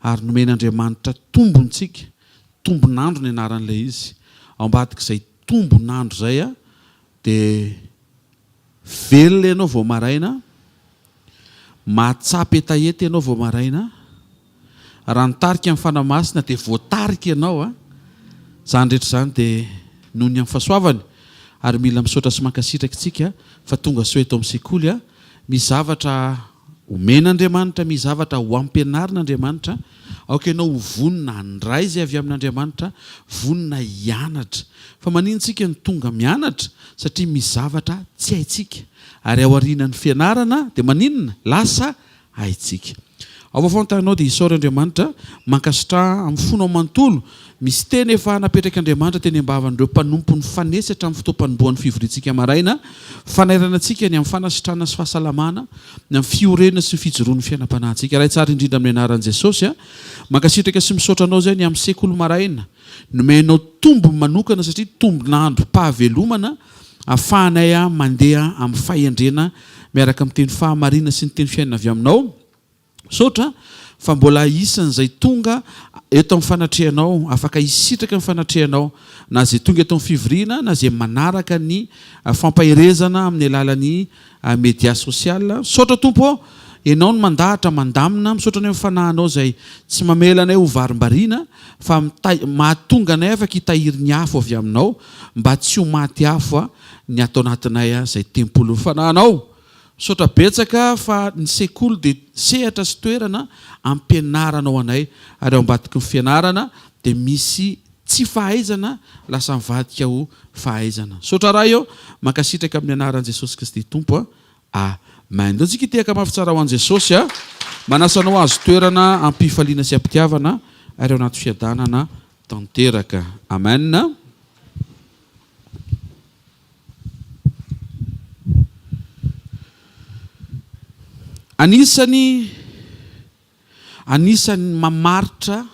ary nomen'Andriamanitra tombontsika, tombonandro ny anaran'ilay izy. Ao ambadik'izay tombonandro zay dia velona ianao vao maraina, mahatsapy etaeta ianao vao maraina, raha nitarika amin'ny fanamasina dia voatarika ianao zany rehetra zany dia noho ny amin'ny fahasoavany. Ary mila misaotra sy mankasitraka tsika fa tonga soa eto amin'ny sekoly misy zavatra omen'Andriamanitra, misy zavatra ho ampianarin'Andriamanitra. Aoka ianao ho vonona handray izay avy amin'Andriamanitra, vonona hianatra. Fa manino tsika ny tonga mianatra satria misy zavatra tsy haitsika, ary ao aorian'ny fianarana dia maninona lasa haitsika. Ao vaofantanao dia isaory Andriamanitra mankasitrà amin'ny fonao manontolo. Misy teny efa napetraka Andriamanitra teny ambavan'ireo mpanompo ny fanesatra amin'ny fotoam-panombohan'ny fivoriantsika maraina, fanairana antsika ny amin'ny fanasitrana sy fahasalamana, ny amin'ny fiorenana sy ny fijoroan'ny fiainam-panahintsika. Raha tsara indrindra amin'ny anaran'i Jesosy mankasitraka sy misaotra anao zay ny amin'ny sekoly maraina. Nomenao tombo manokana satria tombonandro pahavelomana ahafahanay mandeha amin'ny fahendrena miaraka amin'ny teny fahamarina sy ny teny fiainana avy aminao. Saotra fa mbola isan'izay tonga eto amin'ny fanatrehanao, afaka hisitraka amin'ny fanatrehanao, na zay tonga eto amin'ny fivoriana, na zay manaraka ny fampaherezana amin'ny alalan'ny média social. Saotra tompo ianao no mandahatra mandamina, misaotra anay amin'ny fanahinao zay tsy mamela anay ho varimbariana, fa mahatonga anay afaka hitahiry ny afo avy aminao, mba tsy ho maty afo ny atao anatinay zay tempolo fanahinao. Saotra betsaka fa ny sekoly dia sehatra sy toerana ampianaranao anay, ary ao ambadiky ny fianarana dia misy tsy fahaizana lasa mivadika ho fahaizana. Saotra raha eo mankasitraka amin'ny anaran'i Jesosy Kristy Tompo. Amen. Antsika hitehaka mafy tsara ho an'i Jesosy manasanao azo toerana ampifaliana sy ampitiavana ary ao anaty fiadanana tanteraka. Amen. Anisany mamaritra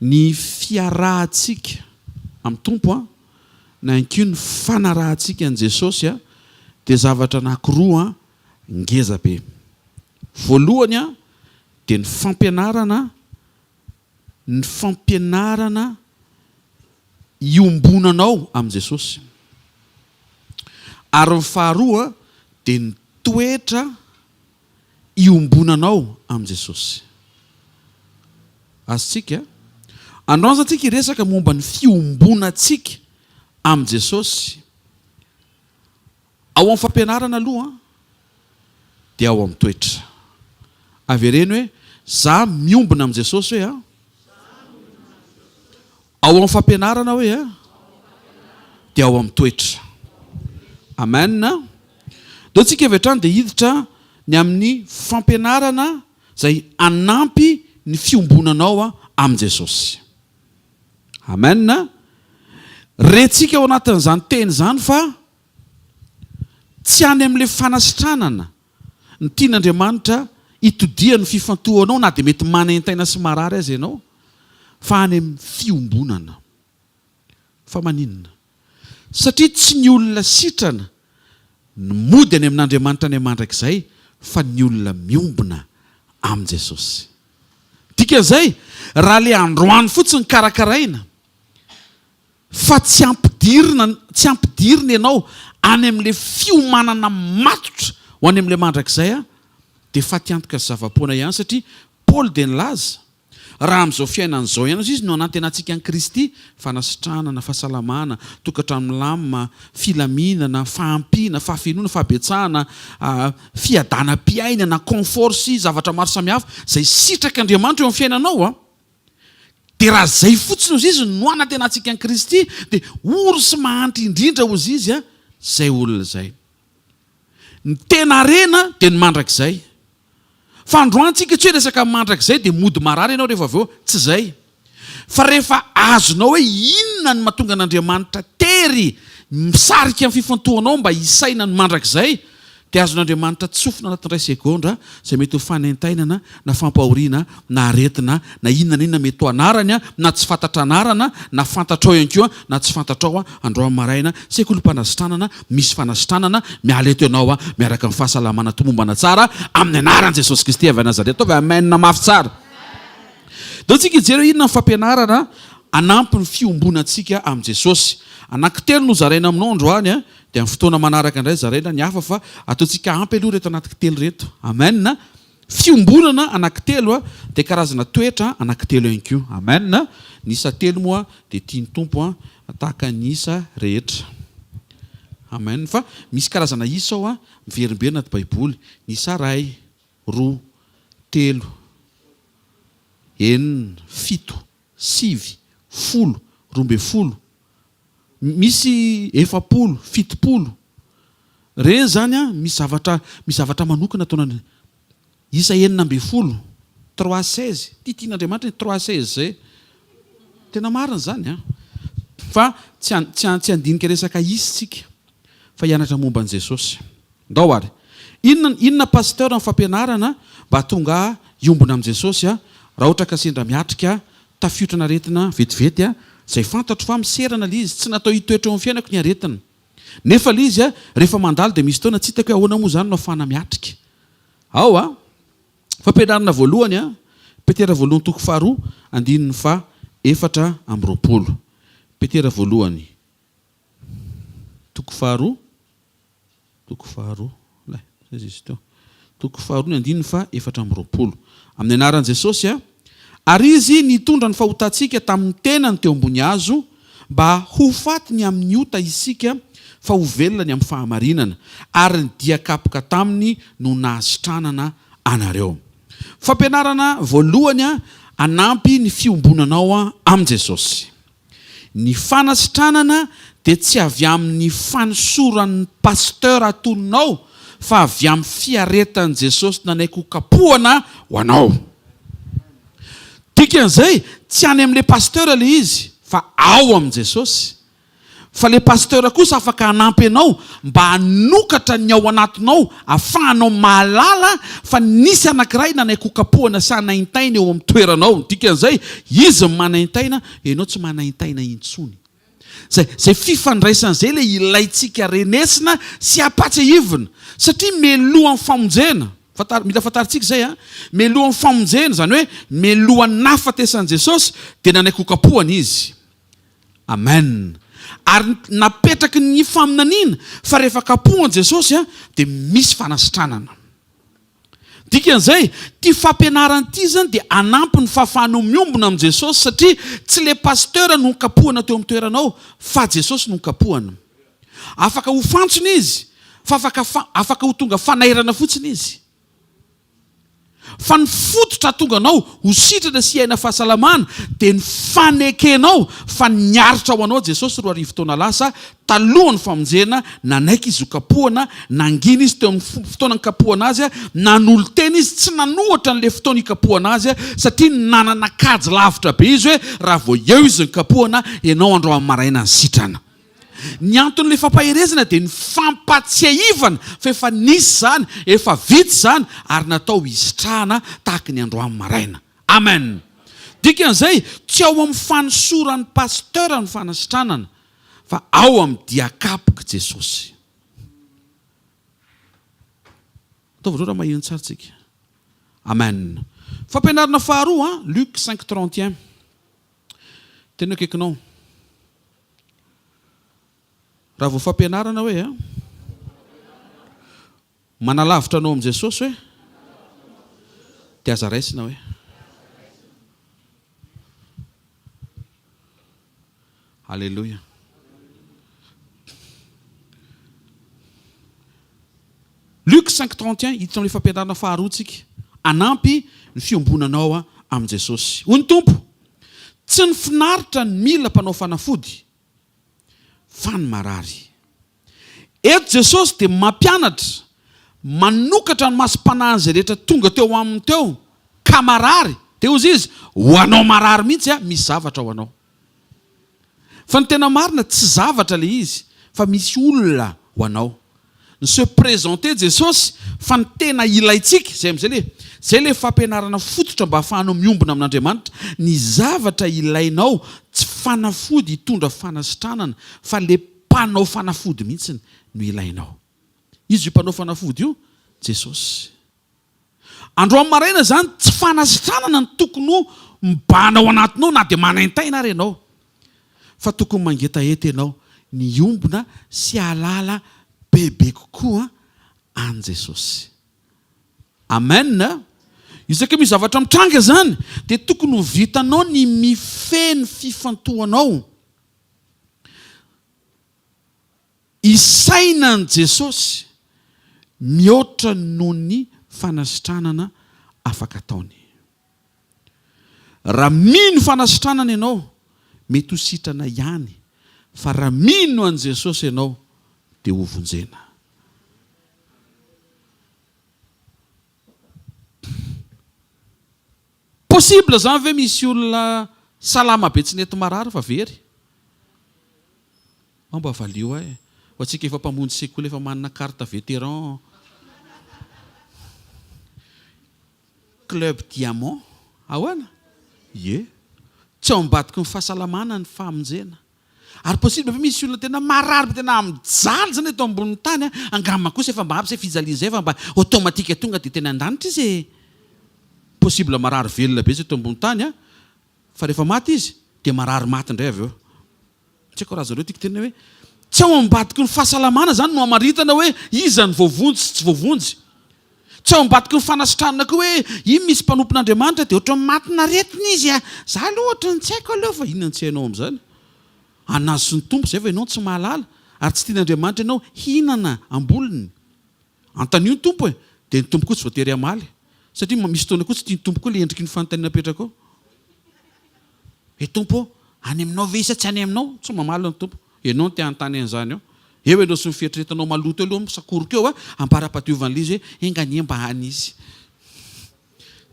ny fiarahantsika amin'ny Tompo na inkoa ny fanarahantsika an'i Jesosy dia zavatra anankiroa ngeza be. Voalohany dia ny fampianarana iombonanao amin'i Jesosy. Ary ny faharoa dia ny toetra iombonanao amin'i Jesosy. Azontsika androany antsika iresaka momba ny fiombonantsika amin'i Jesosy. Ao amin'ny fampianarana aloha dia ao amin'ny toetra. Avereny hoe za miombona amin'i Jesosy hoe ao amin'ny fampianarana hoe dia ao amin'ny toetra. Amen. Deo tsika avy hatrany dia hiditra ny amin'ny fampianarana zay anampy ny fiombonanao amin'i Jesosy. Amen. Rentsika ao anatin'izany teny izany fa tsy any amin'ilay fanasitranana ny tian'Andriamanitra hitodia ny fifantohanao na dia mety manentaina sy marary azy ianao, fa any amin'ny fiombonana. Fa maninona? Satria tsy ny olona sitrana ny mody any amin'Andriamanitra any mandrakizay, fa ny olona miombona amin'i Jesosy. Dikan'izay raha le androany fotsiny karakaraina fa tsy ampidirina ianao any amin'ilay fiomanana matotra ho any amin'ilay mandrakizay dia fa tiantoka sy zava-poana ihany. Satria Paoly dia nilaza raha amin'izao fiainan'izao ihany izy no anantenantsika an'i Kristy, fanasitranana, fahasalamana, tokantrano milamina, filaminana, fahampiana, fahafenoana, fahabetsahana, fiadanam-piainana, confort sy zavatra maro samihafa zay sitraka Andriamanitra eo amin'ny fiainanao dia raha zay fotsiny ozy izy no anantenantsika an'i Kristy dia ory sy mahantra indrindra ozy izy zay olona zay. Ny tena rena dia ny mandrakizay. Fa androantsika tsy hoe resaka mandrakizay dia mody marary ianao rehefa avy eo, tsy zay. Fa rehefa azonao hoe inona ny mahatonga an'Andriamanitra tery misarika amin'ny fifantohanao mba hisaina ny mandrakizay, dia azon'Andriamanitra tsofina anatin'ny ray segondra zay mety ho fanentainana na fampahoriana na aretina na inona mety ho anarany na tsy fantatra anarana na fantatrao ihany koa na tsy fantatrao androany maraina. Sekoly Fanasitranana, misy fanasitranana miala eto ianao miaraka amin'ny fahasalamana tomombana tsara amin'ny anaran'i Jesosy Kristy avy Nazareta. Amen. Mafy tsara. dao tsika ijery inona ny fampianarana anampy ny fiombonantsika amin'i Jesosy. Anankitelo no zaraina aminao androany a, dia amin'ny fotoana manaraka indray zaraina ny hafa fa ataontsika ampy aloha reto anankitelo reto. Amen. Fiombonana anankitelo a, dia karazana toetra anankitelo ihany koa. Amen. Ny isa telo moa dia tiany tompo a tahaka ny isa rehetra. Amen. Fa misy karazana isa ao a miverimberina ato Baiboly. Ny isa ray, roa, telo, enina, fito, sivy, folo, roambe folo, misy efapolo, fitopolo. Reny zany a misy zavatra manokana ataonany isa enina ambe folo, 316. Tian'Andriamanitra 316 zay. Tena marina zany a. Fa tsy andinika resaka isitsika fa hianatra momba an' Jesosy. Ndao ary. Inona pasteur amin'ny fampianarana mba tonga iombona amin'i Jesosy a, raha ohatra ka sendra miatrika tafiotrana aretina vetivety a, zay fantatro fa miserana le izy, tsy natao hitoetra eo amin'ny fiainako ny aretina. Nefa le izy a, rehefa mandalo dia misy taona tsy hitako hoe ahoana moa zany no afahana miatrika. Ao a, fampianarana voalohany a, Petera voalohany toko faharoa andininy fa efatra amby roapolo. Petera voalohany toko faharoa ny andininy fa efatra amby roapolo. Amin'ny anaran'i Jesosy a, ary izy nitondra ny fahotantsika tamin'ny tenany teo ambony hazo mba ho fatiny amin'ny ota isika fa ho velona ny amin'ny fahamarinana, ary ny diakapoka taminy no nahasitranana anareo. Fampianarana voalohany a, anampy ny fiombonanao a amin'i Jesosy. Ny fanasitranana dia tsy avy amin'ny fanosoran'ny pasteur atononao, fa avy amin'ny fiaretan'i Jesosy nanaiko kapohana ho anao. Dikan'izay tsy any amin'ilay pasteur le izy, fa ao amin'i Jesosy. Fa le pasteur kosa afaka hanampy anao mba hanokatra ny ao anatinao, afahanao mahalala fa nisy anankiray nanaiko kapohana sy hanaintaina eo amin'ny toeranao. Dikan'izay izy manaintaina, ianao tsy manaintaina intsony. Zay fifandraisan'izay le ilaitsika renesina sy apatsahivina, satria melohan'ny famonjena. Mila fantaritsika zay a, melohan'ny famonjena zany hoe melohan'ny nafatesan'i Jesosy dia nanaiko kapohana izy. Amen. Ary napetraky ny faminaniana fa rehefa kapohan'i Jesosy a, dia misy fanasitranana. Dikan'izay ty fampianarana ity zany dia anampy ny fahafahanao miombona amin'i Jesosy, satria tsy le pasteur no kapohana teo amin'ny toeranao, fa Jesosy no kapohana. Afaka ho fantsona izy, fa afaka ho tonga fanairana fotsiny izy. Fa ny fototra tonga anao ho sitrana sy haina fahasalamana dia ny fanekenao fa niaritra ho anao Jesosy 4 arivo taona lasa talohany famonjena, nanaiky izy ho kapohana, nangina izy teo amin'ny fotoana nikapohana azy a, nanolo-tena izy tsy nanohatra n'le fotoana ikapohana azy a, satria nanana kajy lavitra be izy hoe raha vao eo izy nikapohana, ianao andro amin'ny maraina ny sitrana. Ny anton'le fampaherezana dia ny fampatsiahivana fa efa nisy zany, efa vitsy zany, ary natao hisitrahana tahaka ny androany maraina. Amen. Dikan'izay tsy ao amin'ny fanosoran'ny pasteur ny fanasitranana, fa ao amin'ny diakapoka Jesosy. Ataovy raha maheno tsara tsika. Amen. Fampianarana faharoa, Luc 5:31. Tena akaikinao. Raha vao fampianarana hoe manalavitra anao amin'i Jesosy hoe dia aza raisina hoe. Alléluia. Luc 5:31 hita amin'ny fampianarana faharoatsika, anampy ny fiombonanao amin'i Jesosy. Hoy ny Tompo, tsy ny finaritra ny mila mpanao fanafody, fa ny marary. Eto Jesosy dia mampianatra, manokatra ny masom-panahy izay rehetra tonga teo aminy teo ka marary, dia hozy izy ho anao marary mihitsy a, misy zavatra ho anao. Fa ny tena marina tsy zavatra le izy, fa misy olona ho anao. Ny se présenter Jesosy fa ny tena ilaitsika zay le fampianarana fototra mba hahafahanao miombona amin'Andriamanitra. Ny zavatra ilainao tsy fanafody hitondra fanasitranana, fa le mpanao fanafody mihitsy no ilainao. Izy io mpanao fanafody io, Jesosy. androany maraina zany tsy fanasitranana ny tokony ho mibana ao anatinao na dia manaintaina ary ianao fa tokony mangeta ety ianao ny ombona sy alala bebe kokoa an Jesosy. Amen. Isaka misy zavatra mitranga zany dia tokony ho vitanao ny mifeny fifantohanao. Isaina an Jesosy mihoatra noho ny fanasitranana afaka ataony. Raha mino fanasitranana ianao mety ho sitrana ihany, fa raha mino an Jesosy ianao dia ho vonjena. Possible zany ve misy olona salama be tsy nety marary fa very? Mba valio ho antsika efa mpamonjy sekoly efa manana carte vétéran club diamant ahoana? Ye. Tsy ao ambadiky ny fahasalamana ny fahamonjena. Ary possible fa misy olona tena marary tena mijaly zany eto ambony tany angamba kosa efa mba ampy fijalia zay fa mba automatika tonga dia tena andanitra izy. Possible marary velona be izy eto ambony tany fa rehefa maty izy dia marary maty indray avy eo. Tsy haiko raha zareo tiako tena hoe tsy ao ambadiky ny fahasalamana zany no amaritana hoe iza ny voavonjy sy tsy voavonjy. Tsy ao ambadiky ny fanasitranana koa hoe iny misy mpanompon'Andriamanitra dia ohatra matina retina izy za aloha ohatra ny tsy haiko aloha fa inona tsy hainao amin'izany. Anazy sy ny tompo zay fa ianao tsy mahalala ary tsy tian'Andriamanitra ianao hinana ambolony. Antanio ny tompo dia ny tompo koa tsy voatery hamaly. Satria misy fotoana koa tsy tia ny tompo koa ilay endriky ny fanontaniana apetraka ao. Tompo any aminao ve isa tsy any aminao? Tsy mamaly ny tompo. Ianao no te hanontany an'izany eo. Eo ianao sy mifieritreretanao maloto eo aloha misakoroka eo ampara-patiovan'izy hoe enganie mba hany izy.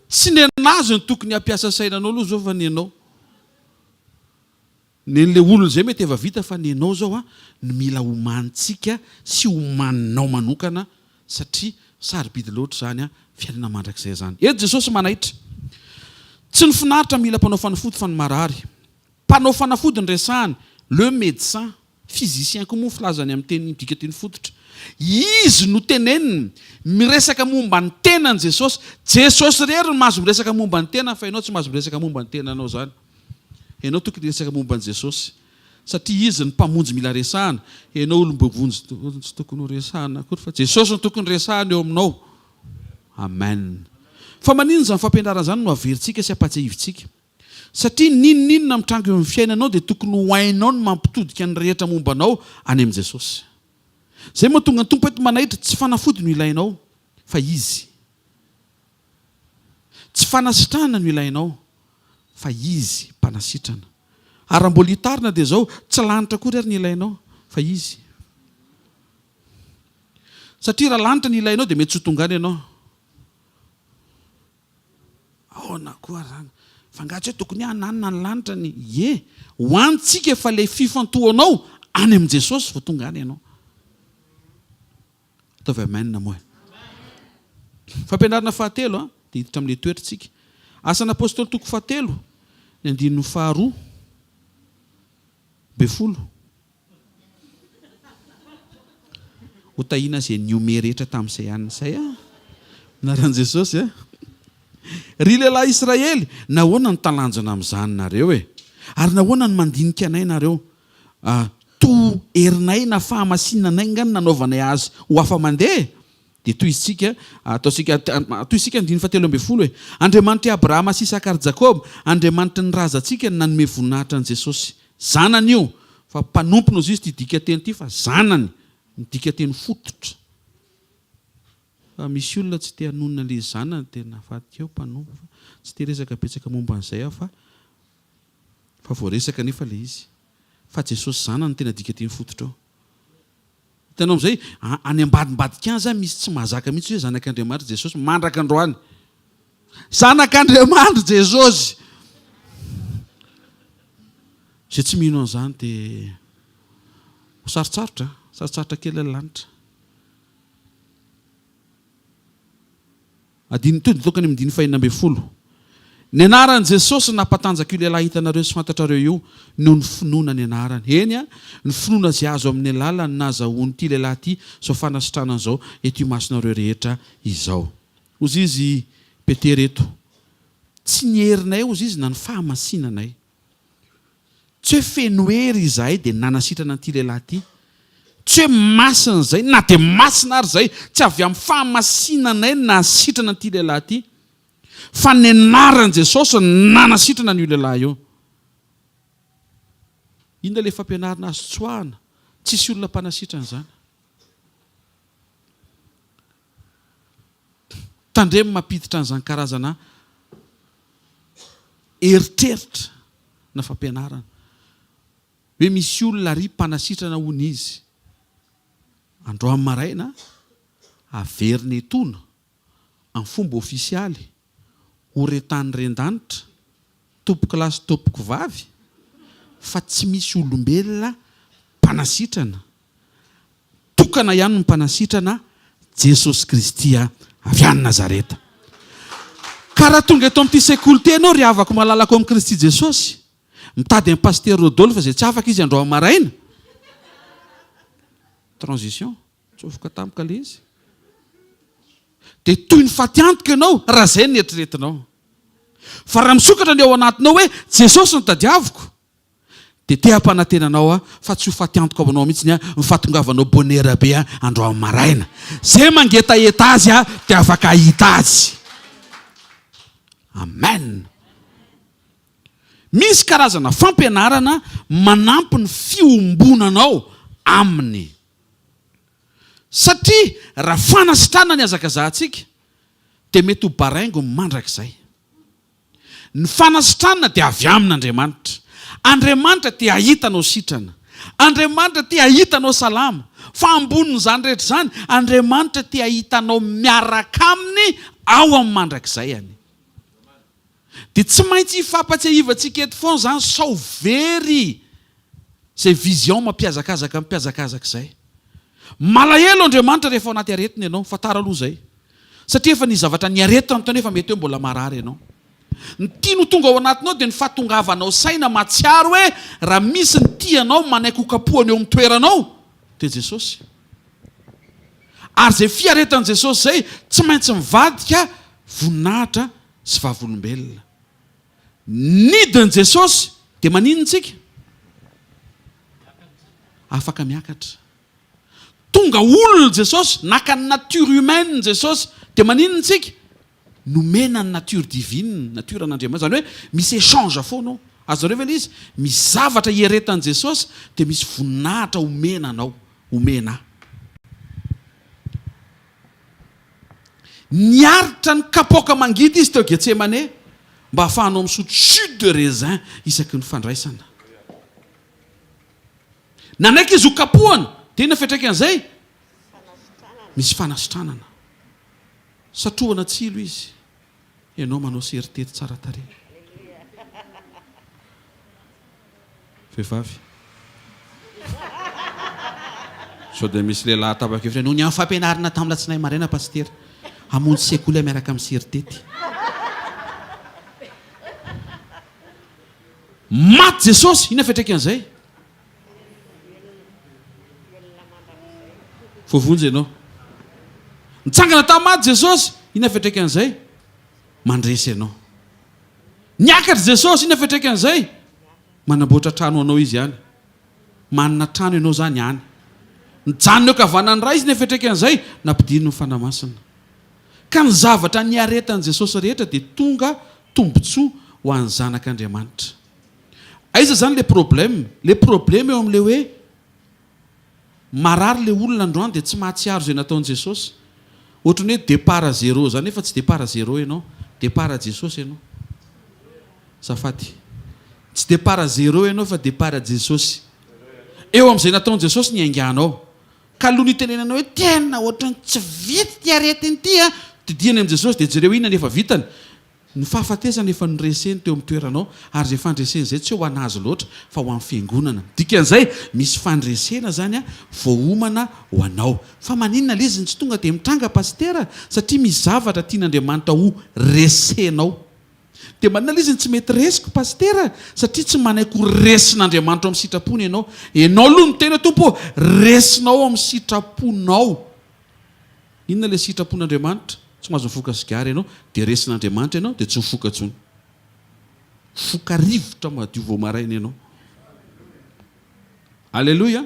Tsy ny anazy ny tokony hampiasa sainanao aloha zao fa ny ianao. Nen'ilay olona zay mety efa vita fa ny ianao zao no mila homanitsika sy homaninao manokana satria sarobidy loatra zany fiainana mandrakizay zany. Eto Jesosy manaitra. Tsy ny finaritra mila mpanao fanafody fa ny marary. Mpanao fanafody ny resahany le médecin physicien koa moa filazany amin'ny teny dika teny fototra. Izy no teneniny miresaka momba ny tenany Jesosy. Jesosy rery no mahazo miresaka momba ny tena fa ianao tsy mahazo miresaka momba ny tenanao zany. Ianao tokony resaka momba ny Jesosy satria izy ny mpamonjy mila resahana. Ianao olombovonjy tsy tokony ho resahana akory fa Jesosy no tokony resahana eo aminao. Amen. Fa maninona zany fampianarana zany no averintsika sy ampatsiahivintsika. Satria ninona mitranga eo amin'ny fiainanao dia tokony ho hainao ny mampitodika ny rehetra mombanao any amin'ny Jesosy. Zay moa tonga ny tompo eto manaitra tsy fanafody no ilainao fa izy. Tsy fanasitranana no ilainao fa izy mpanasitrana. Ary mbola hitarina dia zao tsy lanitra kory ary ny ilainao fa izy. Satria raha lanitra ny ilainao dia mety tsy tongany ianao. Ahoana koa zany? Fangatso hoe tokony hananina ny lanitra ny ho antsika efa ilay fifantohanao any amin'ny Jesosy vao tonga any ianao. Ataovy amen moa. Fampianarana fahatelo dia hiditra amin'ilay toetritsika. Asan'Apôstôly toko fahatelo ny 2 Befolo. Ho tahina izay niome rehetra tamin'izay ihany izay naran'i Jesosy ry lehilahy Israely, nahoana ny talanjona amin'izany nareo ary nahoana ny mandinika anay nareo? To herinay na fahamasinanay ngany nanaovanay azy ho afa mandeha. Dia toy isika ny 7 Andriamanitra i Abrahama sy Isaka ary Jakob, Andriamanitra ny razantsika ny nanome voninahitra an Jesosy. Zanany io, fa mpanompona izy ity dika teny ity fa zanany, ny dika teny fototra. Fa misy olona tsy te hanonona ilay zanany tena faty eo mpanompo. Tsy te resaka betsaka momba an'izay fa voaresaka nefa ilay izy. Fa Jesosy zanany tena dika teny fototra eo. Hitanao amin'izay any ambadimbadika any misy tsy mahazaka mihitsy hoe zanak'Andriamanitra Jesosy mandraka androany. Zanak'Andriamanitra Jesosy. Izay tsy mino an'izany dia sarotsarotra kely lanitra. Tokany amin'ny 5 Ny anaran'i Jesosy nampatanjaka io lehilahy hitanareo sy fantatrareo io noho ny finoana ny anarany. Eny ny finoana izay azo amin'ny alalany nazahoany ity lehilahy ity zao fanasitranana izao eto masonareo rehetra izao. Ozy izy Petera eto tsy ny herinay ozy izy na ny fahamasinanay. Tsy hoe fenoery izahay dia nanasitrana an'ity lehilahy ity. Tsy hoe masina izay na dia masina ary izay tsy avy amin'ny fahamasinanay nasitrana an'ity lehilahy ity. Fa ny anaran'i Jesosy nanasitrana an'io lehilahy io. Inona ilay fampianarana azy tsoahana? Tsisy olona mpanasitrana izany. Tandremo mampiditra an'izany karazana eritreritra na fampianarana. Hoe misy olona ry mpanasitrana hono izy. Androany maraina averina etona amin'ny fomba ofisialy horetany ren-danitra tompoko lahy sy tompoko vavy fa tsy misy olombelona mpanasitrana. Tokana ihany ny mpanasitrana Jesosy Kristy avy any Nazareta. Ka raha tonga eto amin'ity sekoly teny ry havako malalako amin'ny Kristy Jesosy, mitady amin'ny paster Rodolphe izay tsy afaka izy androany maraina. Transition, tsofoka tampoka le izy. Dia toy ny fatiantoka ianao raha izay ny eritreretinao. Fa raha misokatra ny ao anatinao hoe Jesosy no tadiaviko, dia te-hampanantenanao fa tsy ho fatiantoka aminao mihitsy ny fahatongavanao bonheur be androany maraina. Zay mangetaeta azy dia afaka ahita azy. Amen. Misy karazana fampianarana manampy ny fiombonanao aminy. Satria raha fanasitrana ny azakazahantsika dia mety ho baraingo mandrakizay. Ny fanasitrana dia avy amin'Andriamanitra. Andriamanitra tia hitanao sitrana. Andriamanitra tia hitanao salama. Fa ambonin'izany rehetra izany, Andriamanitra tia hitanao miaraka aminy ao amin'ny mandrakizay any. Dia tsy maintsy hifampatsiahivantsika eto foana izany sao very izay vision mampiazakazaka mampiazakazaka izay. Malahelo Andriamanitra rehefa ao anaty aretina ianao, fatara aloha izay. Satria efa ny zavatra ny aretina amin'ny tany efa mety hoe mbola marary ianao. Ny tiano tonga ao anatinao dia ny fahatongavanao saina matsiaro hoe raha misy ny tianao manaiky hokapohany eo amin'ny toeranao dia Jesosy. Ary izay fiaretan'i Jesosy izay tsy maintsy mivadika voninahitra sy vavolombelona. Nidin'i Jesosy dia maninona tsika? Afaka miakatra. Tonga olona Jesosy, naka ny nature humaine Jesosy dia maninona tsika? Nomena ny nature divine, nature an'Andriamanitra. Zany hoe misy échange foana. Azareo ve izy? Misy zavatra hieretan'i Jesosy dia misy voninahitra omenanao, omena. Niaritra ny kapoaka mangidy izy teo Getsemane mba hahafahanao misotro jus de raisin isaky ny fandraisana. Nanaiky izy ho kapohana dia ina fetraikany izay? Misy fanasitranana. Satrohana tsilo izy. Ianao manao seritety tsara tarehy. Vehivavy. Sao dia misy lehilahy tapa-kevitra noho ny amin'ny fampianarana tamin'ny latsinainy maraina paster. Hamonjy sekoly miaraka amin'ny seritety. Maty Jesosy, ina fetraikany izay? Voavonjy ianao. Nitsangana tamin'ny maty Jesosy, ina fetraikany izay? Mandresy ianao. Niakatra Jesosy, ina fetraikany izay? Manamboatra trano anao izy ihany. Manana trano ianao izany ihany. Nijanona eo kavanany iray izy, ina fetraikany izay? Nampidino ny fanamasina. Ka ny zavatra ny aretan'i Jesosy rehetra dia tonga tombontsoa ho an'ny zanak'Andriamanitra. Aiza zany le problème? Le problème eo amin'ilay hoe marary le olona androany dia tsy mahatsiaro izay nataon'i Jesosy. Ohatran'ny hoe départ à zéro zany nefa tsy départ à zéro ianao, départ à Jesosy ianao. Zafady. Tsy départ à zéro ianao fa départ à Jesosy. Eo amin'izay nataon'i Jesosy ny ainganao. Ka aloha ny tenenanao hoe tena ohatrany tsy vita ty aretiny ity didihany amin'i Jesosy dia jereo inona nefa vitany. Ny fahafatesana efa nireseny teo amin'ny toeranao ary izay fandresena izay tsy ho anazy loatra fa ho amin'ny fiangonana. Dikan'izay misy fandresena zany voahomana ho anao. Fa maninona le izy tsy tonga dia mitranga pastera satria misy zavatra tian'Andriamanitra ho resenao. Dia maninona le izy tsy mety resiko pastera satria tsy manaiky ho resin'Andriamanitra amin'ny sitrapony ianao. Ianao aloha ny tena tompo resinao amin'ny sitraponao. Inona le sitrapon'Andriamanitra? tsy mahazo foka sigary ianao dia resin'Andriamanitra ianao dia tsy ho foka tsony. Foka rivotra madio vao maraina ianao. Alleloia.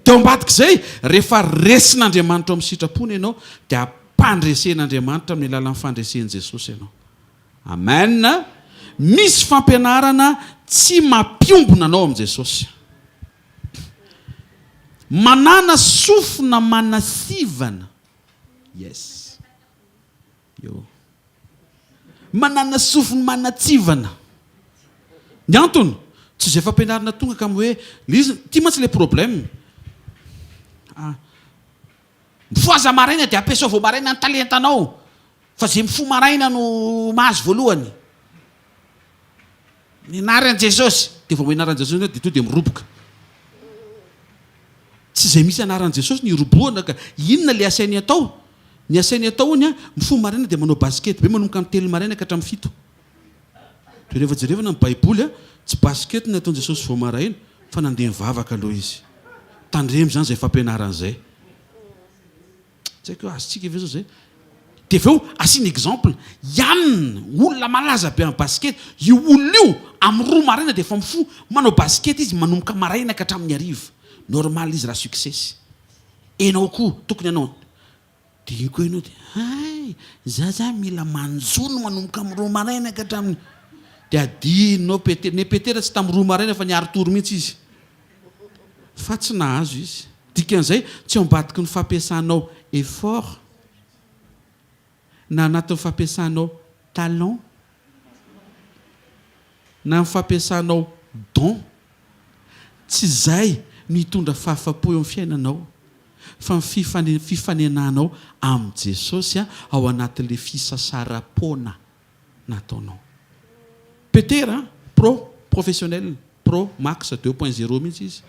Teo ambadika izay rehefa resin'Andriamanitra amin'ny sitrapony ianao dia ampandresen'Andriamanitra amin'ny alalan'ny fandresen'i Jesosy ianao. Amen. Misy fampianarana tsy mampiombona anao amin'i Jesosy. Manana sofina manasivana. Yes. Yo. Manana sofina manatsivana. Ny antony tsy izay fampianarana tonga ka hoe ty mantsy le problème. Mifoaza maraina dia ampiasao vao maraina ny talentanao. Fa izay mifo maraina no mahazo voalohany. Ny anaran'i Jesosy dia vao anaran'i Jesosy dia to dia miroboka. Tsy izay misy anaran'i Jesosy ny roboana ka inona le asainy atao? Ny asainy atao ony mifoha maraina dia manao basket be manomboka amin'ny 3 maraina ka hatramin'ny 7. Dia rehefa jerevana amin'ny Baiboly tsy basket ny ataon'i Jesosy vao maraina fa nandeha mivavaka aloha izy. Tandremo zany izay fampianaran'izay. Tsy haiko azontsika ve zao izay? Dia aveo asiana exemple Yann olona malaza be amin'ny basket io olona io amin'ny 2 maraina dia efa mifoha manao basket izy manomboka maraina ka hatramin'ny hariva. Normal izy raha succès. Enao koa tokony anao. Dia io koa ianao dia za mila manjono manomboka amin'ny 2 maraina ka hatramin'ny dia adinao Petera. Ny Petera tsy tamin'ny 2 maraina fa niary toro mihitsy izy. Fa tsy nahazo izy. Dikan'izay tsy ambadiky ny fampiasanao effort na anatin'ny fampiasanao talent na ny fampiasanao don. Tsy izay no hitondra fahafa-po eo amin'ny fiainanao fa ny fifanenanao amin'i Jesosy ao anatin'ilay fisasara-pona nataonao. Petera professionnel, pro max 2.0 mihitsy izy.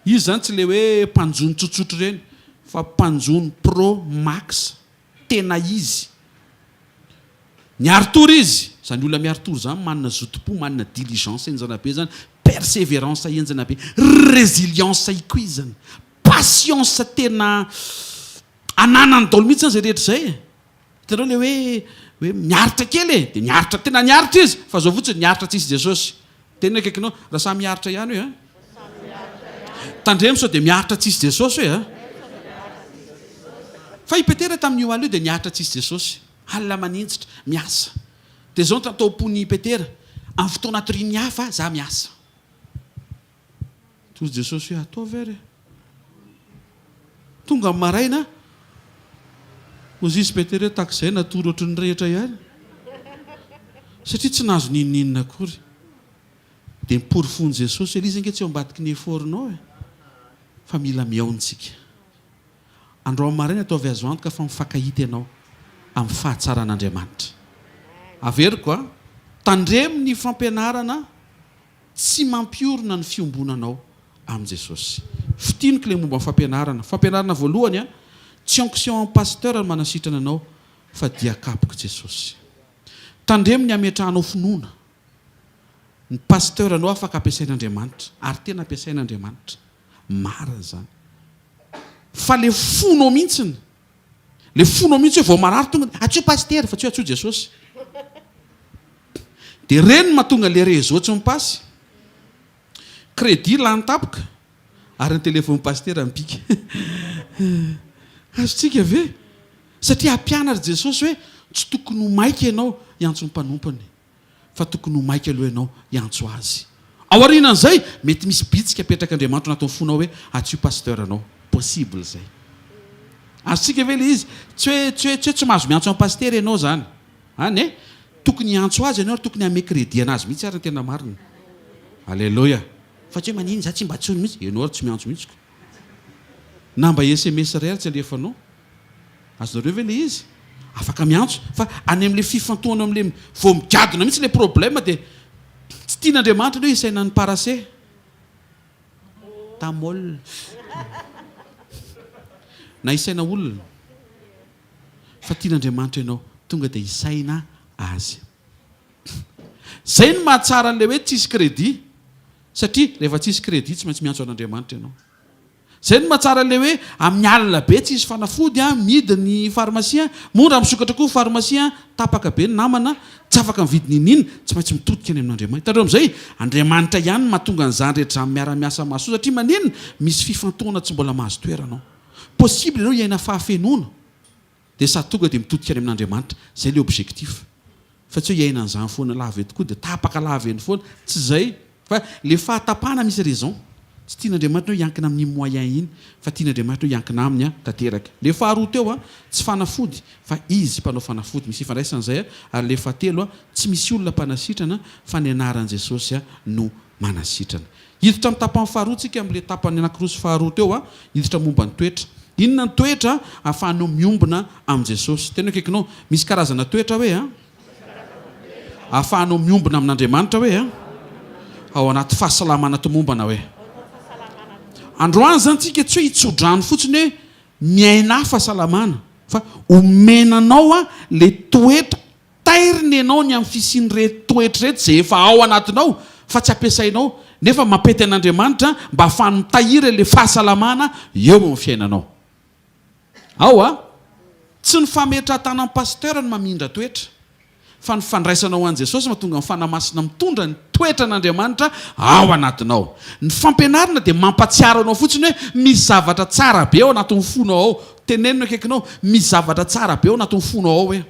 Izy zany tsy le hoe mpanjono tsotsotro ireny fa mpanjono pro max tena izy. Miary tory izy. Zany olona miary tory zany manana zotom-po, manana diligence enjana be zany, persévérance enjana be, résilience ikoa izy zany, patience tena ananany daholo mihitsy zany zay rehetra izay. Hitanao le hoe miaritra kely dia miaritra tena niaritra izy fa zao fotsiny niaritra tsisy Jesosy. Tena akaikinao raha samy miaritra ihany hoe tandremo sao dia miaritra tsisy Jesosy hoe fa i Petera tamin'io alio dia niaritra tsisy Jesosy. Alina manintsitra miasa. Dia zao tataopony Petera amin'ny fotoana toriany hafa za miasa. Toy Jesosy hoe atao very. Tonga amin'ny maraina ozy Petera takizay natory ohatry ny rehetra ihany. Satria tsy nahazo ninninina akory. Dia miporifon'i Jesosy izy ange tsy eo ambadiky ny eforinao fa mila miaontsika. Andro amin'ny maraina ataovy azo antoka fa mifankahita ianao amin'ny fahatsaran'Andriamanitra. Averiko tandremo ny fampianarana tsy mampiorona ny fiombonanao amin'i Jesosy. Fitiniko le momba ny fampianarana. Fampianarana voalohany tsy onction amin'ny pasteur no manasitrana anao fa diakapoko Jesosy. Tandremo ny ametrahanao finoana. Ny pasteur anao afaka ampiasain'Andriamanitra ary tena ampiasain'Andriamanitra. Marina zany. Fa le fonao mihitsiny. Le fonao mihitsy hoe vao marary tonga atsio pasteur fa tsy atsio Jesosy. Dia reny mahatonga le réseau tsy mipasy. Crédit lany tapoka ary ny téléphone pasteur ampika. Azontsika ve? Satria ampianary Jesosy hoe tsy tokony ho maika ianao hiantso ny mpanompany fa tokony ho maika aloha ianao hiantso azy. Ao aorianan'izay mety misy bitsika apetrak'Andriamanitra anatin'ny fonao hoe atsio pasteur anao. Possible zay. Azontsika ve le izy tsy mahazo miantso amin'ny pasteur ianao zany. Hany tokony hiantso azy ianao ary tokony hame crédit anazy mihitsy ary tena marina. Alléluia. Fa tsy hoe maniny za tsy mba tsony mihitsy ianao ary tsy miantso mihitsy. Na mba SMS rary tsy alefanao. Azonareo ve le izy? Afaka miantso fa any amin'ilay fifantohana amin'ilay vao migadona mihitsy le problème dia tsy tian'Andriamanitra hoe isaina ny parase. Tamol. Na isaina olona. Fa tian'Andriamanitra ianao tonga dia isaina azy. Zay no mahatsara an'ilay hoe tsisy crédit. Satria rehefa tsisy crédit tsy maintsy miantso an'Andriamanitra ianao. zay ny mahatsara le hoe amin'ny alina be tsy izy fanafody midy ny pharmacie mora misokatra koa pharmacie tapaka be ny namana tsy afaka mividy ninina tsy maintsy mitodika any amin'Andriamanitra. Hitanareo amin'izay Andriamanitra ihany mahatonga an'izany rehetra miara-miasa mahasoa satria manenina misy fifantoana tsy mbola mahazo toeranao. Possible ianao iaina fahafenoana dia sa tonga dia mitodika any amin'Andriamanitra. Zay le objectif. Fa tsy hoe iaina an'izany foana lava tokoa dia tapaka lava eny foana tsy zay fa le fahatapahana misy raison. Tsy tian'Andriamanitra hoe iankina amin'ny moyen iny fa tian'Andriamanitra hoe iankina aminy tanteraka. Le faharoa teo tsy fanafody fa izy mpanao fanafody misy ifandraisana zay ary le fahatelo tsy misy olona mpanasitrana fa ny anaran'i Jesosy no manasitrana. Hiditra amin'ny tapany faharoa tsika amin'le tapany anankiroa sy faharoa teo hiditra momba ny toetra. Inona ny toetra ahafahanao miombona amin'i Jesosy. Tena kaikinao misy karazana toetra hoe ahafahanao miombona amin'Andriamanitra hoe ao anaty fahasalamana tomombana hoe androany zany tsika tsy hoe hitsodrano fotsiny hoe miaina fahasalamana fa omenanao le toetra tairiny ianao ny amin'ny fisiny reto toetra reto zay efa ao anatinao fa tsy ampiasainao nefa mampety an'Andriamanitra mba ahafahany mitahiry le fahasalamana eo amin'ny fiainanao. Ao tsy ny fametra-tana amin'ny pasteur ny mamindra toetra fa ny fandraisanao an' Jesosy mahatonga ny fanamasina mitondra ny toetra an'Andriamanitra ao anatinao. Ny fampianarana dia mampatsiaro anao fotsiny hoe misy zavatra tsara be ao anatin'ny fonao ao. Tenenina akaikinao misy zavatra tsara be ao anatin'ny fonao ao hoe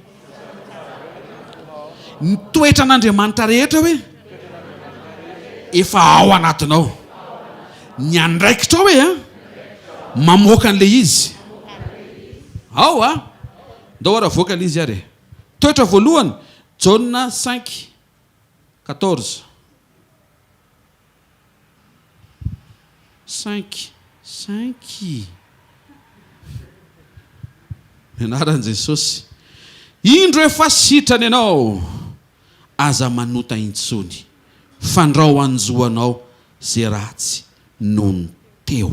ny toetra an'Andriamanitra rehetra hoe efa ao anatinao. Ny andraikitra hoe mamoaka an'le izy ao ndao ara voaka izy ary. Toetra voalohany Jauna 5:14 5 anaran'i Jesosy indro efa sitrany ianao aza manota intsony fandrao anjoanao zay ratsy noho teo.